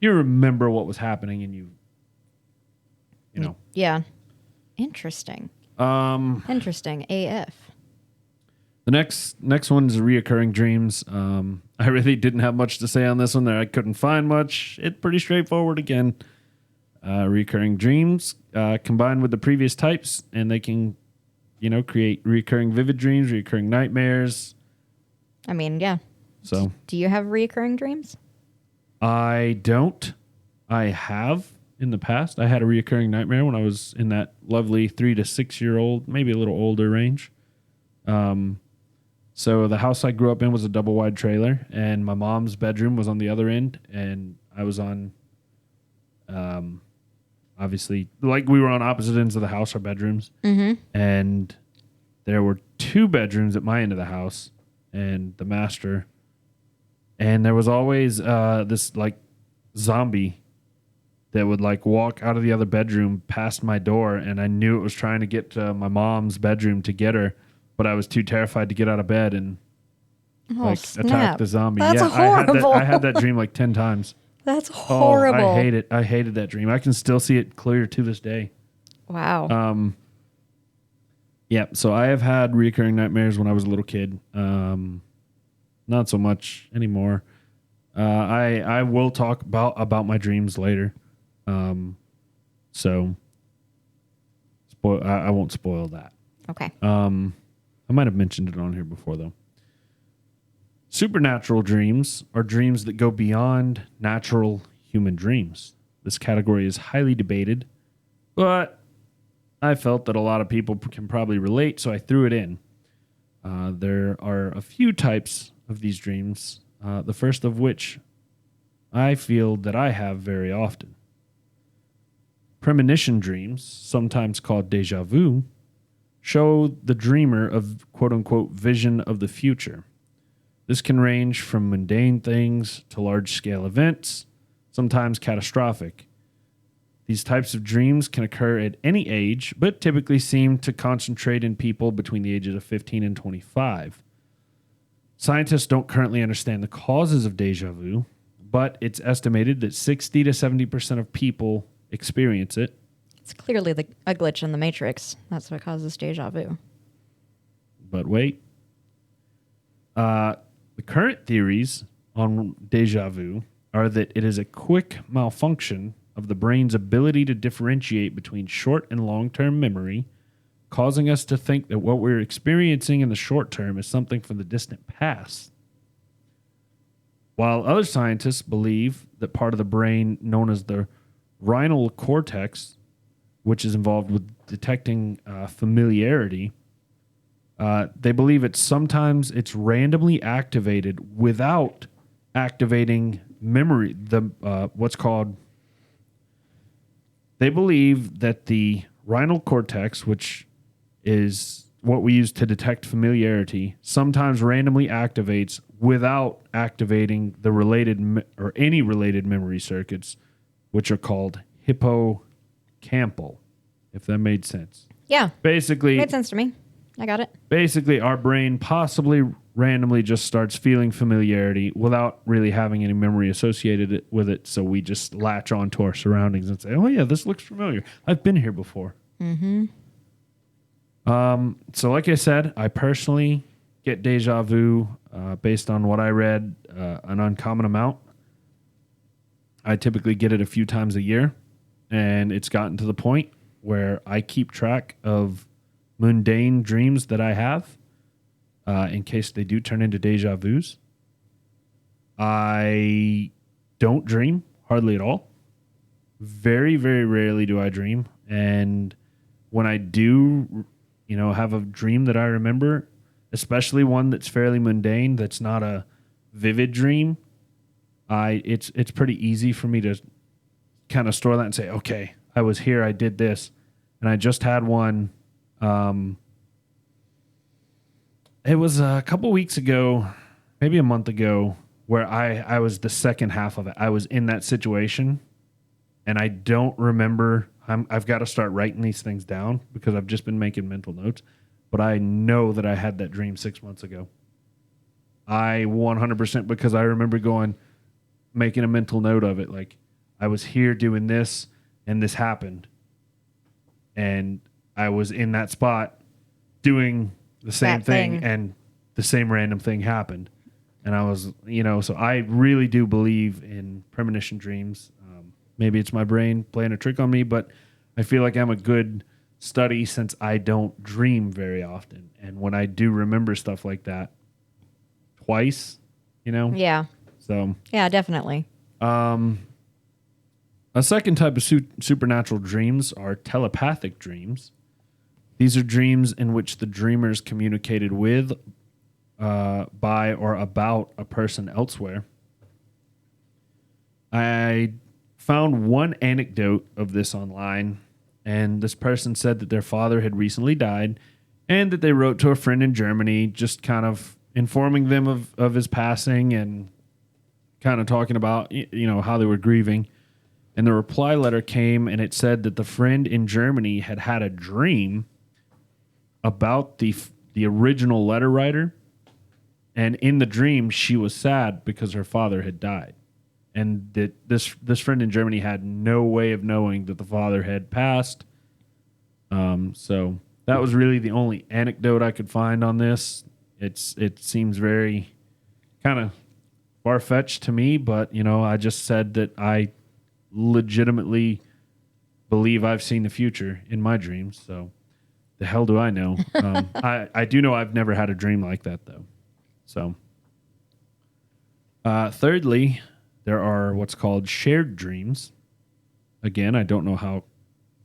remember what was happening and you know. Yeah. Interesting. Interesting AF. The next one is reoccurring dreams. I really didn't have much to say on this one. There, I couldn't find much. It's pretty straightforward again. Recurring dreams combined with the previous types, and they can, create recurring vivid dreams, recurring nightmares. I mean, yeah. So Do you have recurring dreams? I don't. I have in the past. I had a reoccurring nightmare when I was in that lovely 3 to 6 year old, maybe a little older range. So the house I grew up in was a double wide trailer, and my mom's bedroom was on the other end, and I was on, obviously, like we were on opposite ends of the house, our bedrooms, and there were 2 bedrooms at my end of the house, and the master, and there was always this like zombie that would like walk out of the other bedroom past my door, and I knew it was trying to get to my mom's bedroom to get her. But I was too terrified to get out of bed and attack snap. the zombie. That's yeah, horrible. I had that dream like 10 times. That's horrible. Oh, I hate it. I hated that dream. I can still see it clear to this day. Wow. Yeah, so I have had recurring nightmares when I was a little kid. Not so much anymore. I will talk about my dreams later. So I won't spoil that. Okay. I might have mentioned it on here before, though. Supernatural dreams are dreams that go beyond natural human dreams. This category is highly debated, but I felt that a lot of people can probably relate, so I threw it in. There are a few types of these dreams, the first of which I feel that I have very often. Premonition dreams, sometimes called déjà vu, show the dreamer of quote-unquote vision of the future. This can range from mundane things to large-scale events, sometimes catastrophic. These types of dreams can occur at any age, but typically seem to concentrate in people between the ages of 15 and 25. Scientists don't currently understand the causes of deja vu, but it's estimated that 60 to 70% of people experience it. It's clearly a glitch in the Matrix. That's what causes deja vu. But wait. The current theories on deja vu are that it is a quick malfunction of the brain's ability to differentiate between short and long-term memory, causing us to think that what we're experiencing in the short term is something from the distant past. While other scientists believe that part of the brain known as the rhinal cortex, which is involved with detecting familiarity, they believe it's randomly activated without activating memory. They believe that the rhinal cortex, which is what we use to detect familiarity, sometimes randomly activates without activating the related or any related memory circuits, which are called hippocampal, if that made sense. Yeah. Basically, Made sense to me. I got it. basically our brain possibly randomly just starts feeling familiarity without really having any memory associated with it. So we just latch onto our surroundings and say, oh yeah, this looks familiar. I've been here before. Mm-hmm. So like I said, I personally get deja vu based on what I read, an uncommon amount. I typically get it a few times a year, and it's gotten to the point where I keep track of mundane dreams that I have in case they do turn into deja vus. I don't dream hardly at all. Very, very rarely do I dream. And when I do, have a dream that I remember, especially one that's fairly mundane, that's not a vivid dream, it's pretty easy for me to kind of store that and say, okay, I was here, I did this. And I just had one. It was a couple weeks ago, maybe a month ago, where I was the second half of it. I was in that situation, and I don't remember. I've got to start writing these things down because I've just been making mental notes. But I know that I had that dream 6 months ago. I 100%, because I remember making a mental note of it. Like, I was here doing this, and this happened. And I was in that spot doing the same thing, and the same random thing happened. And I was, so I really do believe in premonition dreams. Maybe it's my brain playing a trick on me, but I feel like I'm a good study since I don't dream very often. And when I do remember stuff like that twice, Yeah. So Yeah, definitely. a second type of supernatural dreams are telepathic dreams. These are dreams in which the dreamers communicated with, by, or about a person elsewhere. I found one anecdote of this online, and this person said that their father had recently died and that they wrote to a friend in Germany just kind of informing them of his passing and kind of talking about, how they were grieving. And the reply letter came, and it said that the friend in Germany had a dream about the original letter writer, and in the dream she was sad because her father had died, and that this friend in Germany had no way of knowing that the father had passed. So that was really the only anecdote I could find on this. It seems very kind of far-fetched to me, but I just said that I legitimately believe I've seen the future in my dreams. So the hell do I know? I do know I've never had a dream like that, though. So thirdly, there are what's called shared dreams. Again, I don't know how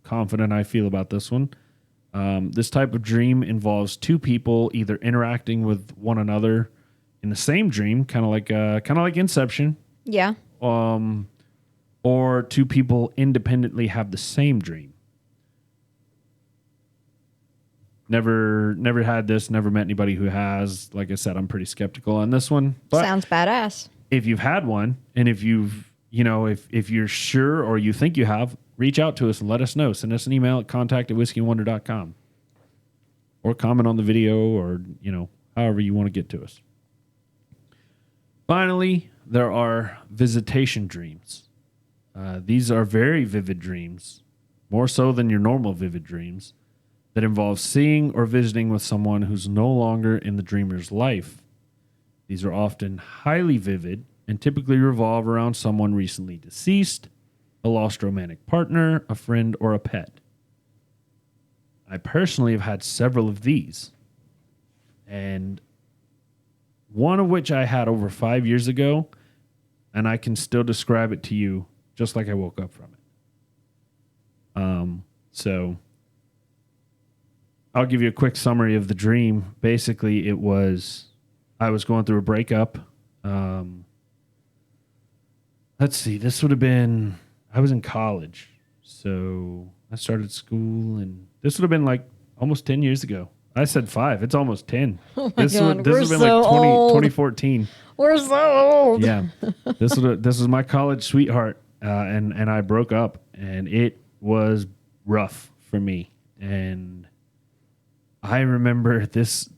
confident I feel about this one. This type of dream involves two people either interacting with one another in the same dream, kind of like Inception. Yeah. Or two people independently have the same dream. Never had this, never met anybody who has. Like I said, I'm pretty skeptical on this one. But sounds badass. if you've had one, and if you've, if you're sure or you think you have, reach out to us and let us know. Send us an email at contact@whiskeyandwonder.com or comment on the video or, however you want to get to us. Finally, there are visitation dreams. These are very vivid dreams, more so than your normal vivid dreams, that involve seeing or visiting with someone who's no longer in the dreamer's life. These are often highly vivid and typically revolve around someone recently deceased, a lost romantic partner, a friend, or a pet. I personally have had several of these, and one of which I had over 5 years ago, and I can still describe it to you just like I woke up from it. So I'll give you a quick summary of the dream. Basically, I was going through a breakup. Let's see, this would have been, I was in college. So I started school, and this would have been like almost 10 years ago. I said 5. It's almost 10. Oh my This God, would have been we're like so old. 2014. We're so old. Yeah. This was my college sweetheart, and I broke up, and it was rough for me. And I remember this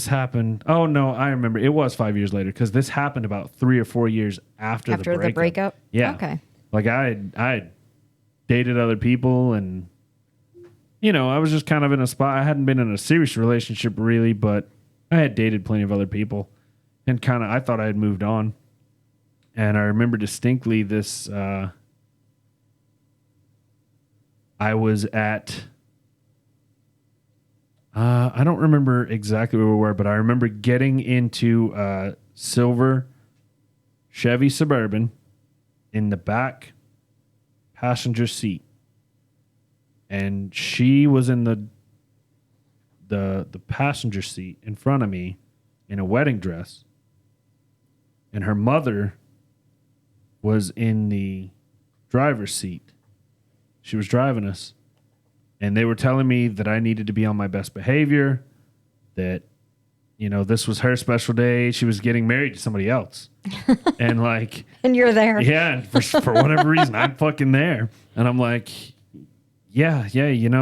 happened. Oh no, I remember it was 5 years later, because this happened about 3 or 4 years after the breakup. Yeah. Okay. Like I had dated other people, and I was just kind of in a spot. I hadn't been in a serious relationship really, but I had dated plenty of other people, and I thought I had moved on. And I remember distinctly this. I was at. I don't remember exactly where we were, but I remember getting into a silver Chevy Suburban in the back passenger seat, and she was in the passenger seat in front of me in a wedding dress, and her mother was in the driver's seat. She was driving us, and they were telling me that I needed to be on my best behavior, that this was her special day. She was getting married to somebody else. And and you're there. yeah, and for whatever reason, I'm fucking there. And I'm like, yeah,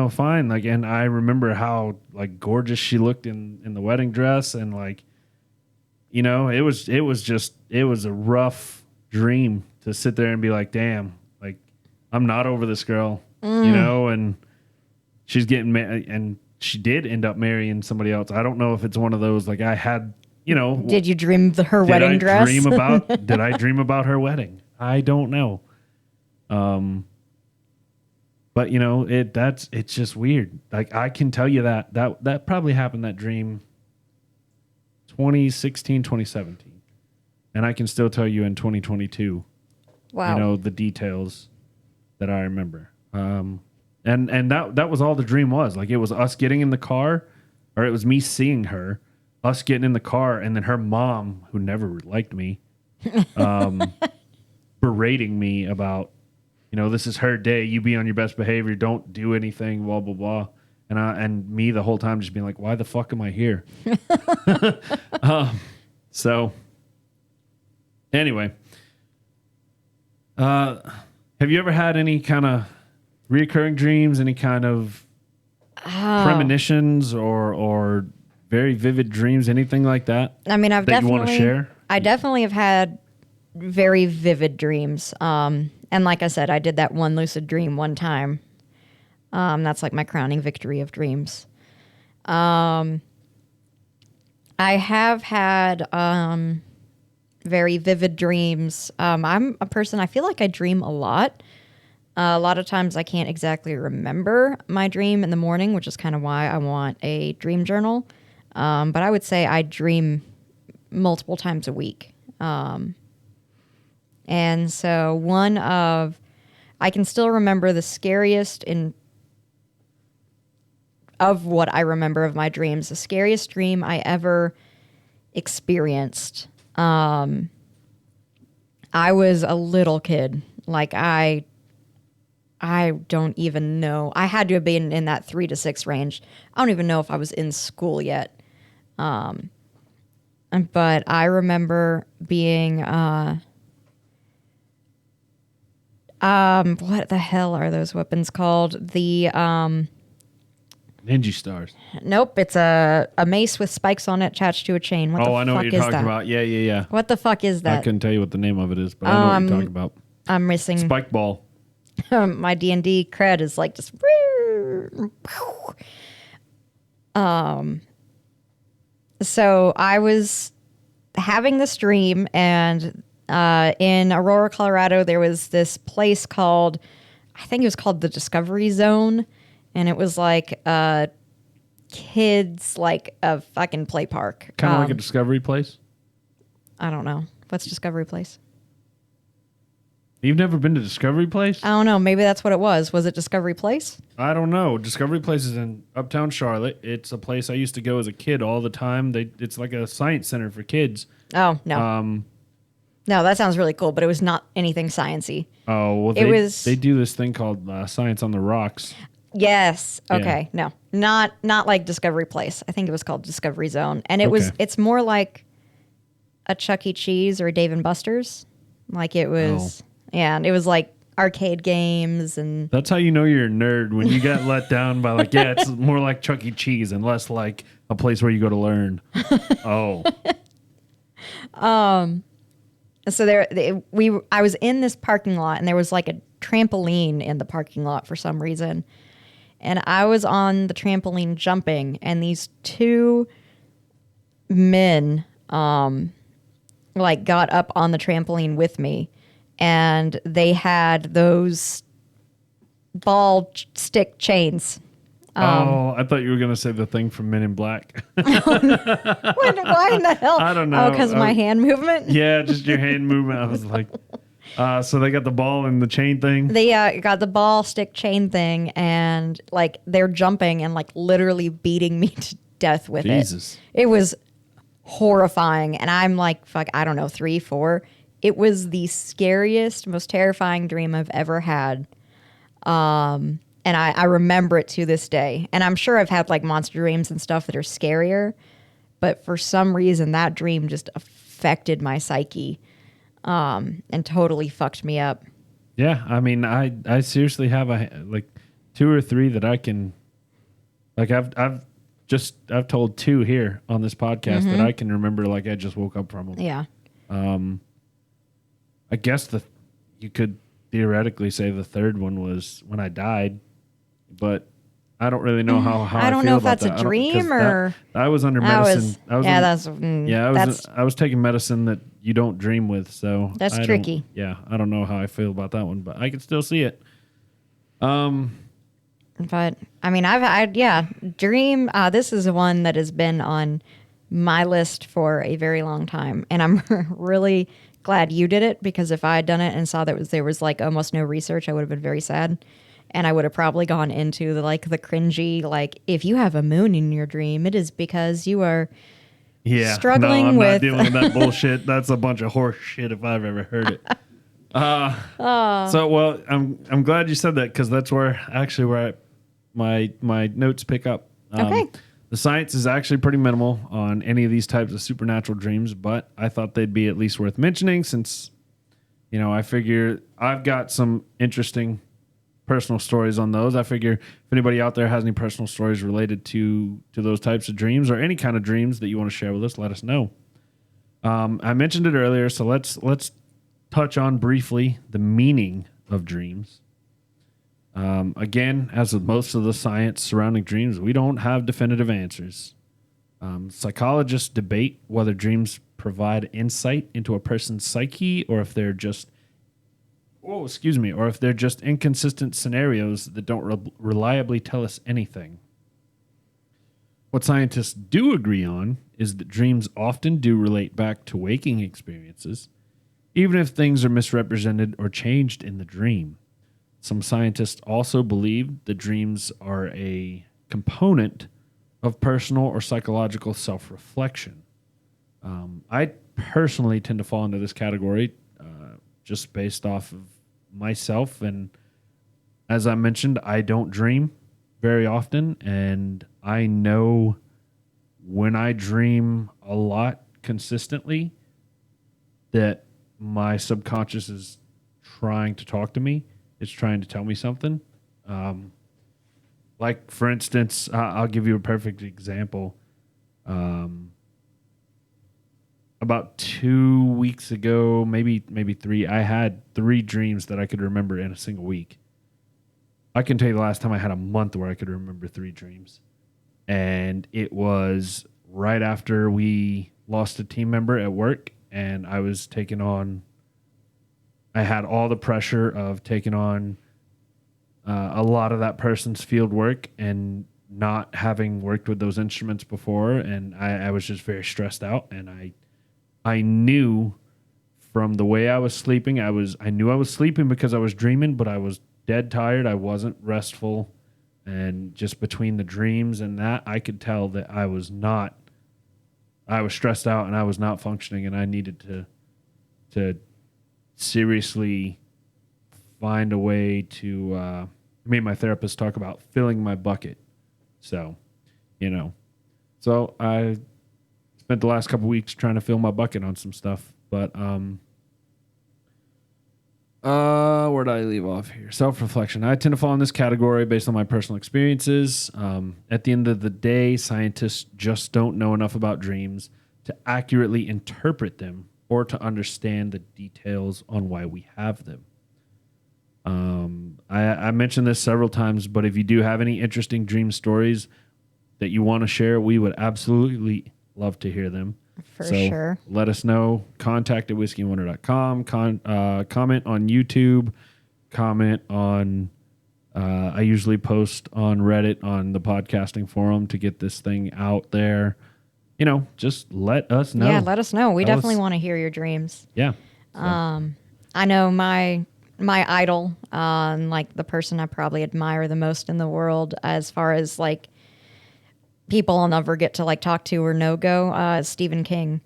fine. And I remember how gorgeous she looked in the wedding dress, and it was a rough dream to sit there and be like, damn, I'm not over this girl, and she's getting married, and she did end up marrying somebody else. I don't know if it's one of those I had, Did you dream her wedding dress? Did I dream about her wedding? I don't know. But it's just weird. I can tell you that probably happened, that dream 2016, 2017. And I can still tell you in 2022, Wow. the details that I remember. And that was all the dream was. It was us getting in the car, or it was me seeing her, us getting in the car, and then her mom, who never liked me, berating me about, this is her day. You be on your best behavior. Don't do anything, blah, blah, blah. And me the whole time just being like, why the fuck am I here? So anyway, have you ever had any kind of reoccurring dreams, any kind of premonitions or very vivid dreams, anything like that? I mean, that you want to share? I definitely have had very vivid dreams. And like I said, I did that one lucid dream one time. That's my crowning victory of dreams. I have had very vivid dreams. I'm a person, I feel like I dream a lot. A lot of times I can't exactly remember my dream in the morning, which is kind of why I want a dream journal. But I would say I dream multiple times a week. And so I can still remember the scariest of what I remember of my dreams. The scariest dream I ever experienced. I was a little kid. I don't even know. I had to have been in that 3 to 6 range. I don't even know if I was in school yet. But I remember being, What the hell are those weapons called? The Ninja stars. nope, it's a mace with spikes on it attached to a chain. What the I know fuck what you're is talking that? about. Yeah. What the fuck is I that? couldn't tell you what the name of it is, but I know what you're talking about. I'm missing Spike ball. my D&D cred is like just so I was having this dream, and in Aurora, Colorado, there was this place called, I think it was called the Discovery Zone, and it was like kids, like a fucking play park. Kind of like a discovery place. I don't know. What's Discovery Place? You've never been to Discovery Place? I don't know. Maybe that's what it was. Was it Discovery Place? I don't know. Discovery Place is in Uptown Charlotte. It's a place I used to go as a kid all the time. It's like a science center for kids. Oh, no. No, that sounds really cool, but it was not anything sciencey. Oh, well, they do this thing called Science on the Rocks. Yes. Yeah. Okay. No, not like Discovery Place. I think it was called Discovery Zone, and Okay. it's more like a Chuck E. Cheese or a Dave and Buster's. Like it was, yeah, and it was like arcade games and That's how you know you're a nerd when you get let down by like, yeah, it's more like Chuck E. Cheese and less like a place where you go to learn. Oh, so I was in this parking lot, and there was like a trampoline in the parking lot for some reason. And I was on the trampoline jumping, and these two men like got up on the trampoline with me, and they had those stick chains. I thought you were gonna say the thing from Men in Black. Why in the hell? I don't know. Oh, because of my hand movement? Yeah, just your hand movement. I was like, so they got the ball and the chain thing. They got the ball stick chain thing, and like they're jumping and like literally beating me to death with Jesus. it. It was horrifying, and I'm like, fuck, I don't know, 3, 4. It was the scariest, most terrifying dream I've ever had. And I remember it to this day. And I'm sure I've had like monster dreams and stuff that are scarier, but for some reason that dream just affected my psyche and totally fucked me up. Yeah, I mean, I seriously have like 2 or 3 that I can, like I've told 2 here on this podcast that I can remember. Like I just woke up from them. Yeah. I guess you could theoretically say the third one was when I died, but I don't really know how I don't feel know if about that's a that. I don't- 'cause dream or I was under medicine. I was taking medicine that you don't dream with, so That's I don't- tricky. Yeah, I don't know how I feel about that one, but I can still see it. But I mean, dream. This is one that has been on my list for a very long time, and I'm really glad you did it, because if I had done it and saw that there was like almost no research, I would have been very sad, and I would have probably gone into the cringy, like, if you have a moon in your dream, it is because you are struggling no, I'm with not dealing with that bullshit. That's a bunch of horse shit if I've ever heard it. So well, I'm glad you said that, because that's where my notes pick up. Okay. The science is actually pretty minimal on any of these types of supernatural dreams, but I thought they'd be at least worth mentioning since, I figure I've got some interesting personal stories on those. I figure if anybody out there has any personal stories related to those types of dreams or any kind of dreams that you want to share with us, let us know. I mentioned it earlier, so let's touch on briefly the meaning of dreams. Again, as with most of the science surrounding dreams, we don't have definitive answers. Psychologists debate whether dreams provide insight into a person's psyche or if they're just inconsistent scenarios that don't reliably tell us anything. What scientists do agree on is that dreams often do relate back to waking experiences, even if things are misrepresented or changed in the dream. Some scientists also believe that dreams are a component of personal or psychological self-reflection. I personally tend to fall into this category just based off of myself. And as I mentioned, I don't dream very often. And I know when I dream a lot consistently that my subconscious is trying to talk to me. It's trying to tell me something. Like, for instance, I'll give you a perfect example. About 2 weeks ago, maybe 3, I had 3 dreams that I could remember in a single week. I can tell you the last time I had a month where I could remember 3 dreams. And it was right after we lost a team member at work, and I was taking on, I had all the pressure of taking on a lot of that person's field work and not having worked with those instruments before. And I was just very stressed out. And I knew from the way I was sleeping, I knew I was sleeping because I was dreaming, but I was dead tired. I wasn't restful. And just between the dreams and that, I could tell that I was stressed out and I was not functioning, and I needed to seriously find a way to, me and my therapist talk about filling my bucket. So, I spent the last couple weeks trying to fill my bucket on some stuff, but, where did I leave off here? Self-reflection. I tend to fall in this category based on my personal experiences. At the end of the day, scientists just don't know enough about dreams to accurately interpret them or to understand the details on why we have them. I mentioned this several times, but if you do have any interesting dream stories that you want to share, we would absolutely love to hear them. For sure. Let us know. Contact at whiskeyandwonder.com. Comment on YouTube. Comment on, I usually post on Reddit on the podcasting forum to get this thing out there. Just let us know. Yeah, let us know. We definitely want to hear your dreams. Yeah. I know my idol, like the person I probably admire the most in the world as far as like people I'll never get to like talk to or go, Stephen King.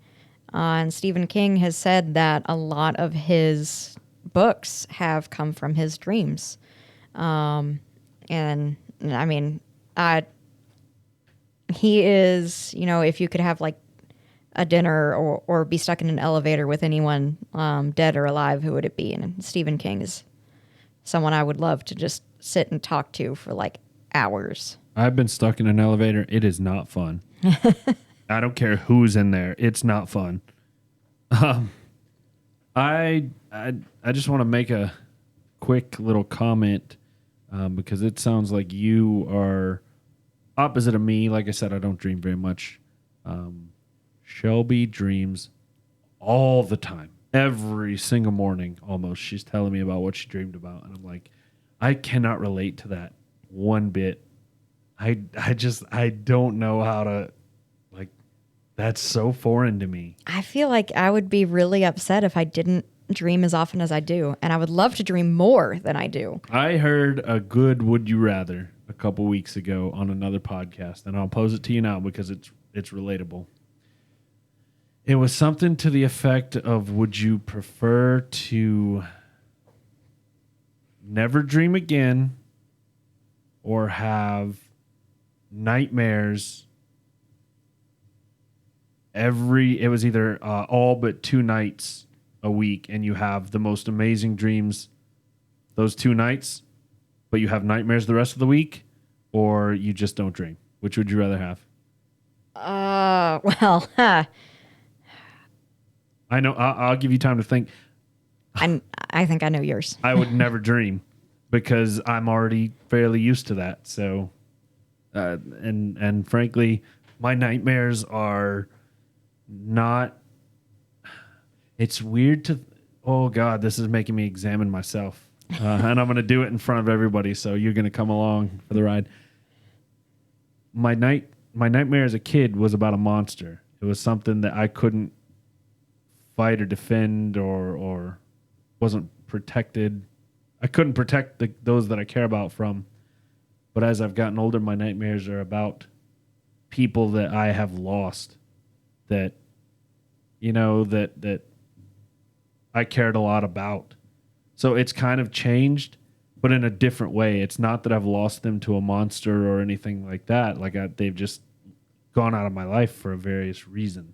And Stephen King has said that a lot of his books have come from his dreams. And I mean, he is, if you could have like a dinner or be stuck in an elevator with anyone, dead or alive, who would it be? And Stephen King is someone I would love to just sit and talk to for like hours. I've been stuck in an elevator. It is not fun. I don't care who's in there. It's not fun. I just want to make a quick little comment because it sounds like you are opposite of me. Like I said, I don't dream very much. Shelby dreams all the time. Every single morning, almost, she's telling me about what she dreamed about. And I'm like, I cannot relate to that one bit. I don't know how to, like, that's so foreign to me. I feel like I would be really upset if I didn't dream as often as I do. And I would love to dream more than I do. I heard a good Would You Rather a couple weeks ago on another podcast, and I'll pose it to you now because it's relatable. It was something to the effect of, would you prefer to never dream again or have nightmares it was either all but 2 nights a week, and you have the most amazing dreams those 2 nights, but you have nightmares the rest of the week, or you just don't dream? Which would you rather have? Well, I know. I'll give you time to think. I think I know yours. I would never dream because I'm already fairly used to that. So, and frankly, my nightmares are not. It's weird to. Oh God, this is making me examine myself, and I'm going to do it in front of everybody. So you're going to come along for the ride. My nightmare as a kid was about a monster. It was something that I couldn't fight or defend or wasn't protected. I couldn't protect those that I care about from. But as I've gotten older, my nightmares are about people that I have lost that, that I cared a lot about. So it's kind of changed, but in a different way. It's not that I've lost them to a monster or anything like that. They've just gone out of my life for a various reason.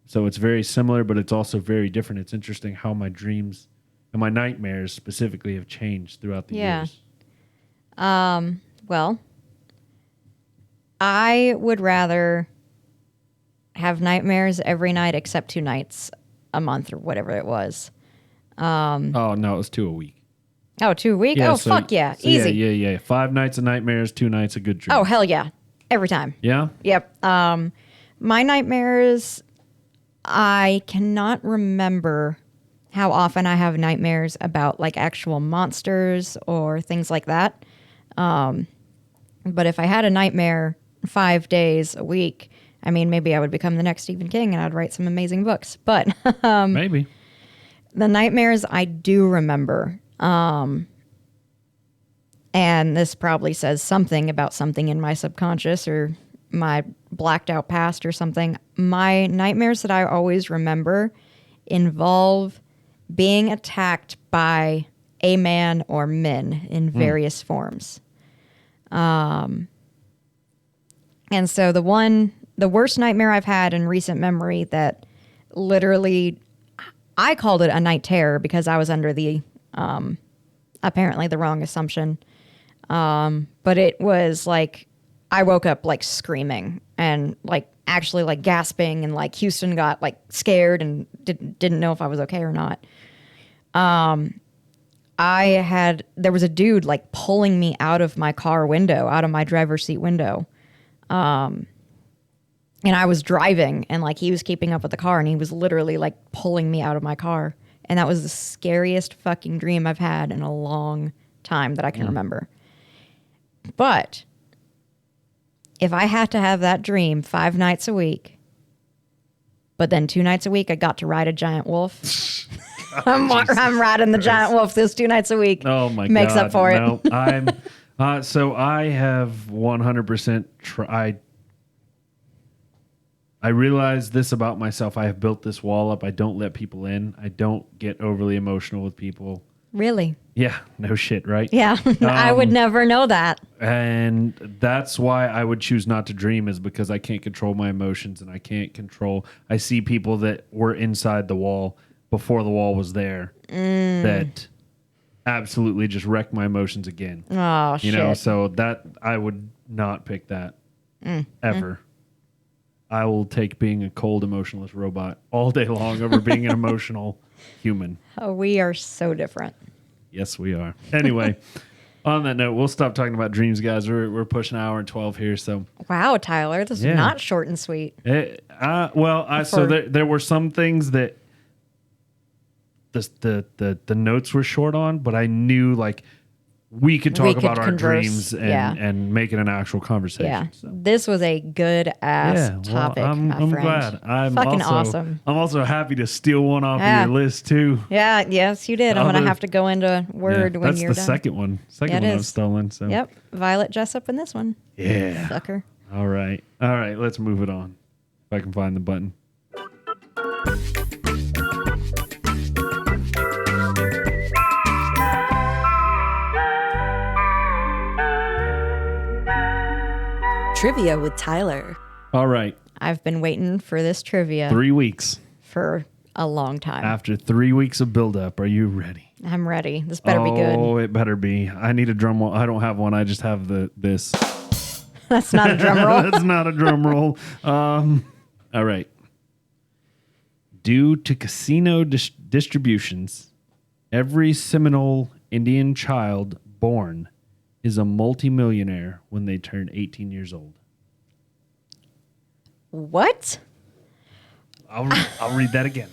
So it's very similar, but it's also very different. It's interesting how my dreams And my nightmares specifically have changed throughout the Yeah. years. Well, I would rather have nightmares every night except 2 nights a month or whatever it was. Oh, no, it was 2 a week. Oh, 2 a week? Yeah, Oh, so- fuck yeah. so Easy. Yeah. 5 nights of nightmares, 2 nights of good dreams. Oh, hell yeah. Every time. Yeah? Yep. My nightmares, I cannot remember how often I have nightmares about like actual monsters or things like that. But if I had a nightmare 5 days a week, I mean, maybe I would become the next Stephen King and I'd write some amazing books. But Maybe. the nightmares I do remember, and this probably says something about something in my subconscious or my blacked out past or something. My nightmares that I always remember involve being attacked by a man or men in various forms. And so the worst nightmare I've had in recent memory that literally, I called it a night terror because I was under the, apparently the wrong assumption. But it was like, I woke up like screaming and like actually like gasping and like Houston got like scared and didn't know if I was okay or not. There was a dude like pulling me out of my car window, out of my driver's seat window. And I was driving and like he was keeping up with the car and he was literally like pulling me out of my car. And that was the scariest fucking dream I've had in a long time that I can remember. But if I had to have that dream 5 nights a week, but then 2 nights a week I got to ride a giant wolf. I'm riding the giant wolf those 2 nights a week. Oh my Makes God. up for it. No, so I have 100% tried. I realize this about myself. I have built this wall up. I don't let people in. I don't get overly emotional with people. Really? Yeah, no shit, right? Yeah. I would never know that. And that's why I would choose not to dream, is because I can't control my emotions and I can't control. I see people that were inside the wall before the wall was there that absolutely just wreck my emotions again. Oh, shit. You know, so that I would not pick that ever. I will take being a cold, emotionless robot all day long over being an emotional human. Oh, we are so different. Yes, we are. Anyway, on that note, we'll stop talking about dreams, guys. We're pushing an hour and 12 here, so Wow, Tyler, this is Yeah. not short and sweet. so there were some things that the notes were short on, but I knew like we could talk about our converse, dreams yeah. and make it an actual conversation. Yeah, So. this was a good ass topic, I'm my friend. glad. I'm fucking also, awesome. I'm also happy to steal one off Yeah. of your list too. Yeah, yes, you did. I'm gonna Other- have to go into Word Yeah, when that's you're the done. second one. Second Yeah, it one I've is. stolen. So Yep, Violet Jessup in this one, yeah. sucker. All right. Let's move it on. If I can find the button. Trivia with Tyler. All right. I've been waiting for this trivia 3 weeks. for a long time. After 3 weeks of buildup, are you ready? I'm ready. This better be good. Oh, it better be. I need a drum roll. I don't have one. I just have this. That's not a drum roll. That's not a drum roll. All right. Due to casino distributions, every Seminole Indian child born is a multimillionaire when they turn 18 years old. What? I'll read that again.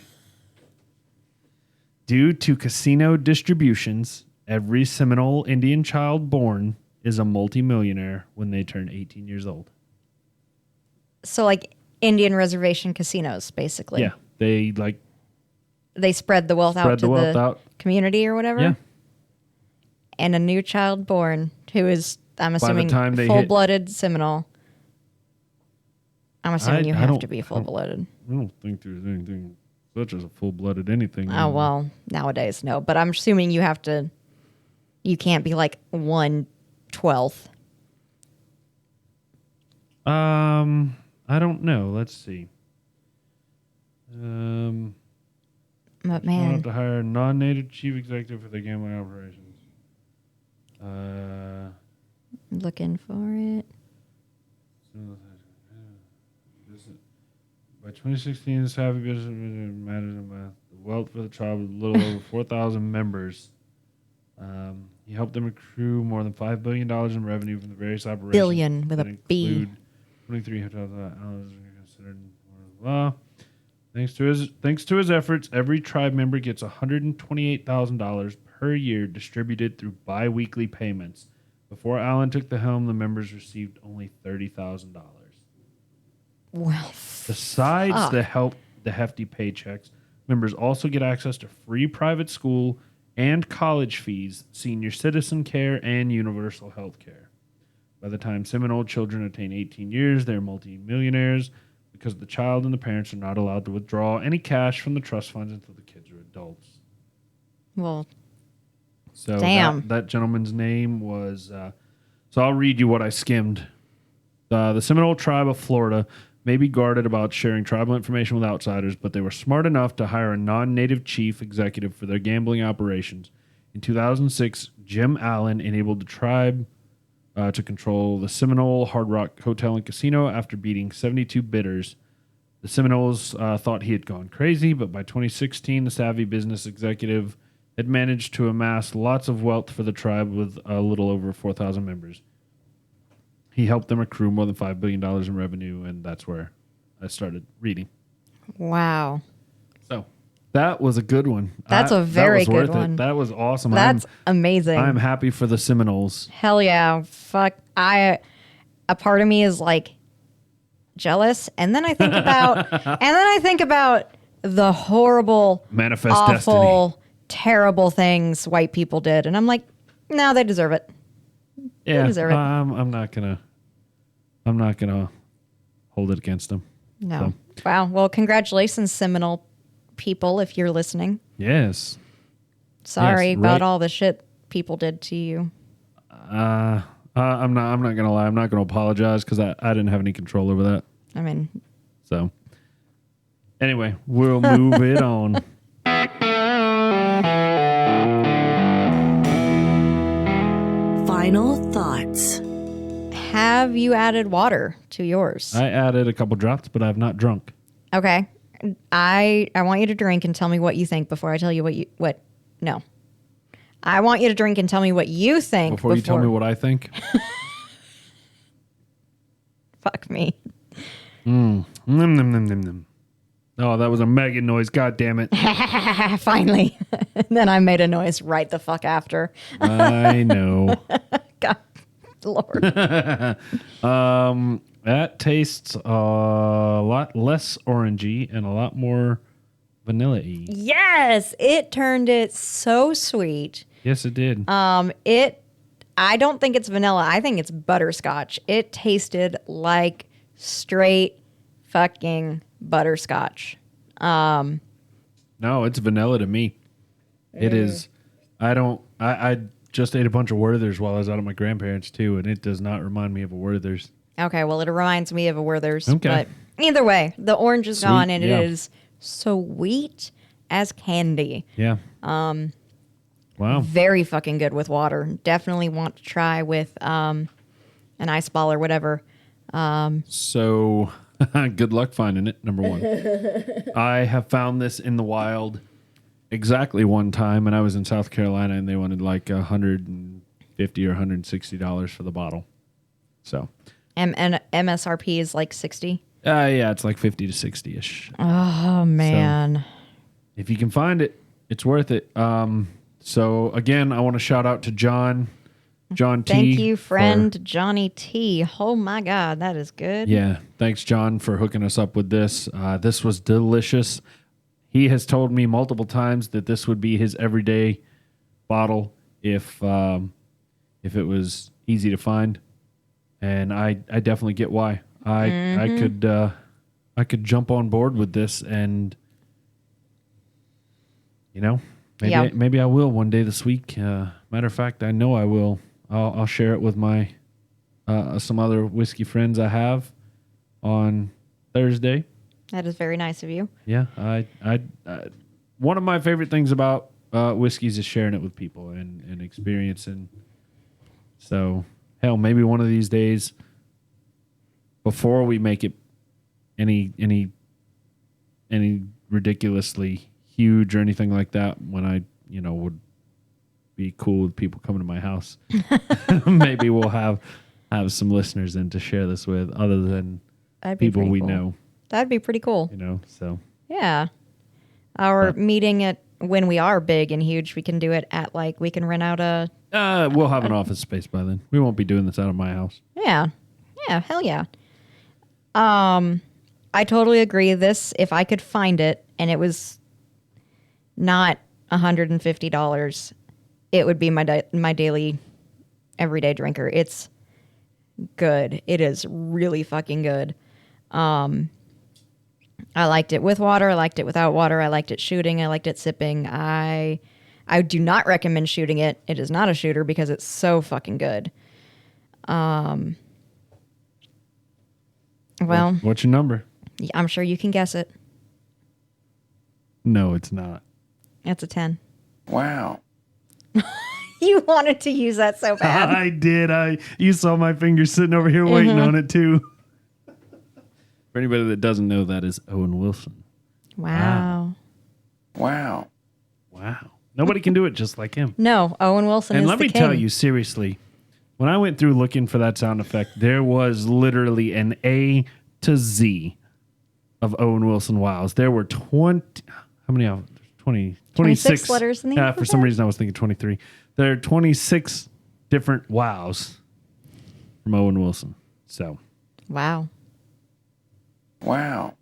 Due to casino distributions, every Seminole Indian child born is a multimillionaire when they turn 18 years old. So like Indian reservation casinos, basically. Yeah, they like They spread the wealth out spread to the wealth the out. community or whatever. Yeah. And a new child born who is, I'm assuming, time they hit- full-blooded Seminole. I'm assuming you I have don't- to be full-blooded. I don't think there's anything such as a full-blooded anything. Oh, well, nowadays, no. But I'm assuming you have to, you can't be like 1/12. I don't know. Let's see. But Smart enough man, to hire a non-native chief executive for their gambling operations. looking for it. By 2016, Savvy Business matters about the wealth for the tribe with a little over 4,000 members. He helped them accrue more than $5 billion in revenue from the various operations. Billion with that a B. include 23 hotels considered law. Thanks to his efforts, every tribe member gets $128,000 per year distributed through bi-weekly payments. Before Allen took the helm, the members received only $30,000. Well, Besides fuck. the hefty paychecks, members also get access to free private school and college fees, senior citizen care, and universal health care. By the time Seminole children attain 18 years, they're multimillionaires because the child and the parents are not allowed to withdraw any cash from the trust funds until the kids are adults. well, So Damn. that gentleman's name was... so I'll read you what I skimmed. The Seminole tribe of Florida may be guarded about sharing tribal information with outsiders, but they were smart enough to hire a non-native chief executive for their gambling operations. In 2006, Jim Allen enabled the tribe to control the Seminole Hard Rock Hotel and Casino after beating 72 bidders. The Seminoles thought he had gone crazy, but by 2016, the savvy business executive had managed to amass lots of wealth for the tribe with a little over 4,000 members. He helped them accrue more than $5 billion in revenue, and that's where I started reading. wow. So that was a good one. That's a very that was good worth one. It. That was awesome. That's amazing. I'm happy for the Seminoles. Hell yeah. Fuck. A part of me is like jealous. And then I think about, the horrible, Manifest awful, terrible things white people did. And I'm like, no, they deserve it. Yeah, deserve it. I'm not gonna hold it against them. No. Wow. Well, congratulations, Seminole people, if you're listening. Yes. Sorry Yes, about right. all the shit people did to you. I'm not gonna lie. I'm not gonna apologize because I didn't have any control over that. I mean, So anyway, we'll move it on. Final thoughts. have you added water to yours? I added a couple drops, but I've not drunk. Okay. I want you to drink and tell me what you think before I tell you what. No. I want you to drink and tell me what you think Before you tell me what I think. Fuck me. Nom, nom, nom, nom, nom. Oh, that was a Megan noise. God damn it. Finally. And then I made a noise right the fuck after. I know. God, Lord. That tastes a lot less orangey and a lot more vanilla-y. Yes, it turned it so sweet. Yes, it did. I don't think it's vanilla. I think it's butterscotch. It tasted like straight fucking butterscotch. No, it's vanilla to me. It is. I just ate a bunch of Werther's while I was out at my grandparents' too, and it does not remind me of a Werther's. Okay, well, it reminds me of a Werther's. Okay. But either way, the orange is Sweet, gone and yeah. it is sweet as candy. Yeah. Wow. Very fucking good with water. Definitely want to try with an ice ball or whatever. So, good luck finding it, number one. I have found this in the wild exactly one time, and I was in South Carolina, and they wanted like $150 or $160 for the bottle. So, And MSRP is like 60. yeah, it's like 50 to 60-ish. Oh, man. If you can find it, it's worth it. So, again, I want to shout out to John T. Thank you, for- friend Johnny T. Oh, my God. That is good. Yeah, thanks, John, for hooking us up with this. This was delicious. He has told me multiple times that this would be his everyday bottle if it was easy to find, and I definitely get why. I could jump on board with this, and maybe I will one day this week. Matter of fact, I know I will. I'll share it with my some other whiskey friends I have on Thursday. That is very nice of you. Yeah, one of my favorite things about whiskeys is sharing it with people and experiencing. So, hell, maybe one of these days, before we make it any ridiculously huge or anything like that, when I would be cool with people coming to my house, maybe we'll have some listeners in to share this with, other than That'd be people pretty we cool. know. That'd be pretty cool. So Yeah. Our meeting at when we are big and huge, we can do it at we can rent out a. we'll have an office space by then. We won't be doing this out of my house. Yeah. Yeah. Hell yeah. I totally agree. This, if I could find it and it was not $150, it would be my daily, everyday drinker. It's good. It is really fucking good. I liked it with water. I liked it without water. I liked it shooting. I liked it sipping. I do not recommend shooting it. It is not a shooter because it's so fucking good. Well, What's your number? I'm sure you can guess it. No, it's not. It's a 10. Wow. You wanted to use that so bad. I did. You saw my fingers sitting over here waiting on it too. For anybody that doesn't know, that is Owen Wilson. Wow. Wow. Wow. Nobody can do it just like him. No, Owen Wilson And is let the me king. tell you, seriously, when I went through looking for that sound effect, there was literally an A to Z of Owen Wilson wows. There were 20, how many of 20, 26 letters in the For some alphabet? reason, I was thinking 23. There are 26 different wows from Owen Wilson. So, Wow. Wow.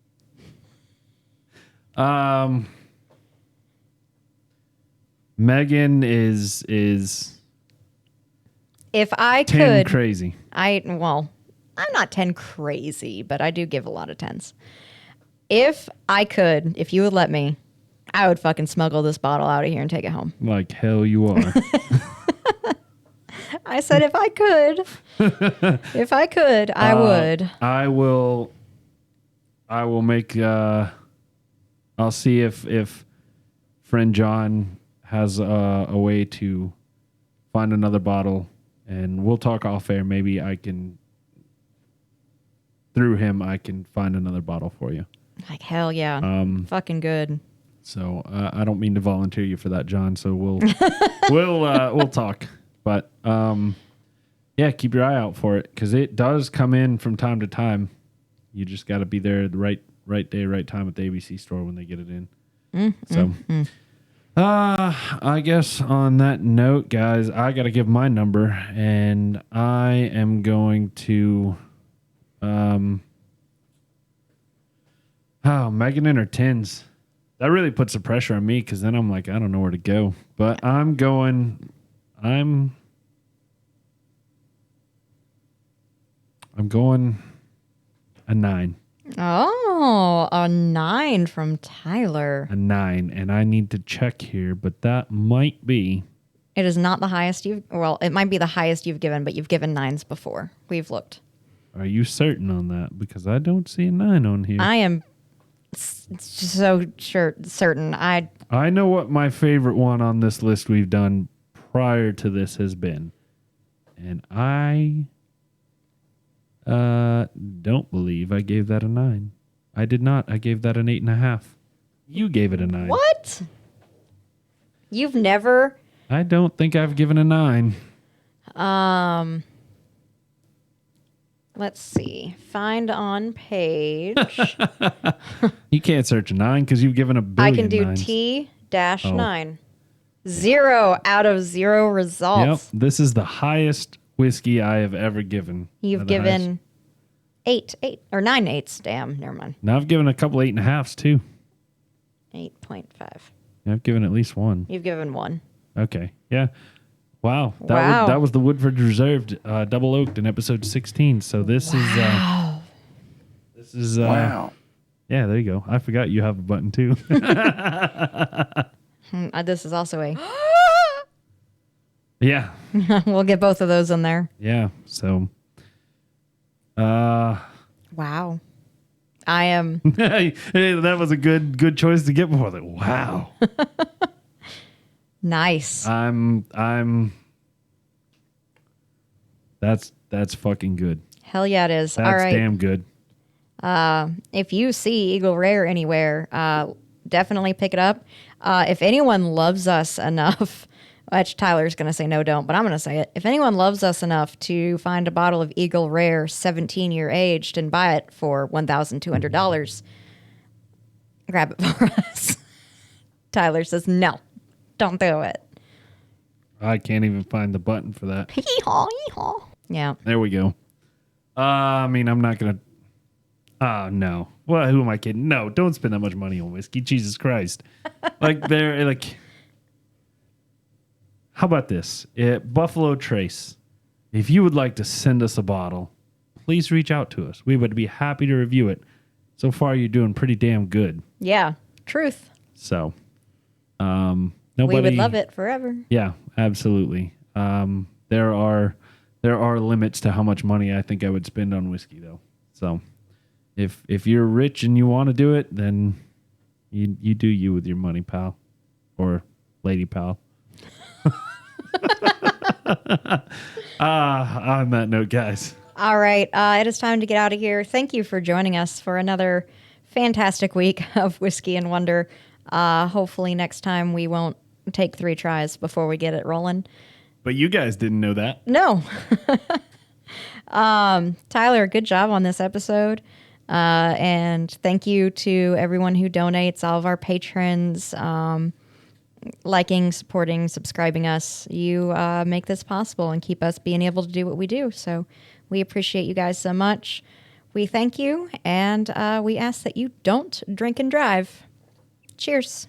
Megan is If I 10 could, crazy. I'm not 10 crazy, but I do give a lot of 10s. If I could, if you would let me, I would fucking smuggle this bottle out of here and take it home. Like hell you are. I said if I could. If I could, I would. I will make I'll see if friend John has a way to find another bottle, and we'll talk off air. Maybe I can, through him, I can find another bottle for you. Like hell yeah. Fucking good. So I don't mean to volunteer you for that, John. So we'll we'll talk. But yeah, keep your eye out for it because it does come in from time to time. You just got to be there the right day, right time at the ABC store when they get it in. I guess on that note, guys, I got to give my number, and I am going to Megan in her 10s. That really puts the pressure on me because then I'm like, I don't know where to go. But I'm going a 9. Oh, a 9 from Tyler. A 9. And I need to check here, but that might be. It is not the highest it might be the highest you've given, but you've given 9s before. We've looked. Are you certain on that? Because I don't see a 9 on here. I am so certain. I know what my favorite one on this list we've done prior to this has been. And I don't believe I gave that a 9. I did not. I gave that an 8.5. You gave it a 9. What? You've never... I don't think I've given a 9. Let's see. Find on page. You can't search a 9 because you've given a billion. I can do nines. T-9. 0 out of 0 results. Yep. This is the highest whiskey I have ever given. You've The highest. given 8 or 9 8s. Damn, never mind. Now I've given a couple 8.5s too. 8.5. I've given at least one. You've given 1. Okay. Yeah. Wow. Wow. That was the Woodford Reserved Double Oaked in episode 16. So this is Wow. Yeah, there you go. I forgot you have a button too. This is also a... Yeah. We'll get both of those in there. Yeah. So Wow. I am. Hey, that was a good choice to get before. Like, wow. Nice. That's fucking good. Hell yeah, it is. That's All right. damn good. If you see Eagle Rare anywhere, definitely pick it up. If anyone loves us enough, which Tyler's going to say no, don't, but I'm going to say it. If anyone loves us enough to find a bottle of Eagle Rare 17-year aged and buy it for $1,200, grab it for us. Tyler says no, don't do it. I can't even find the button for that. Hee-haw, hee-haw. Yeah. There we go. I mean, I'm not gonna. No. Well, who am I kidding? No, don't spend that much money on whiskey. Jesus Christ. How about this? Buffalo Trace. If you would like to send us a bottle, please reach out to us. We would be happy to review it. So far, you're doing pretty damn good. Yeah. Truth. So, We nobody. would love it forever. Yeah, absolutely. There are limits to how much money I think I would spend on whiskey, though. So, if you're rich and you want to do it, then you do you with your money, pal, or lady pal. On that note, guys. All right. It is time to get out of here. Thank you for joining us for another fantastic week of Whiskey and Wonder. Hopefully next time we won't take 3 tries before we get it rolling. But you guys didn't know that. No. Tyler, good job on this episode. And thank you to everyone who donates, all of our patrons, liking, supporting, subscribing us. You make this possible and keep us being able to do what we do. So we appreciate you guys so much. We thank you, and we ask that you don't drink and drive. Cheers.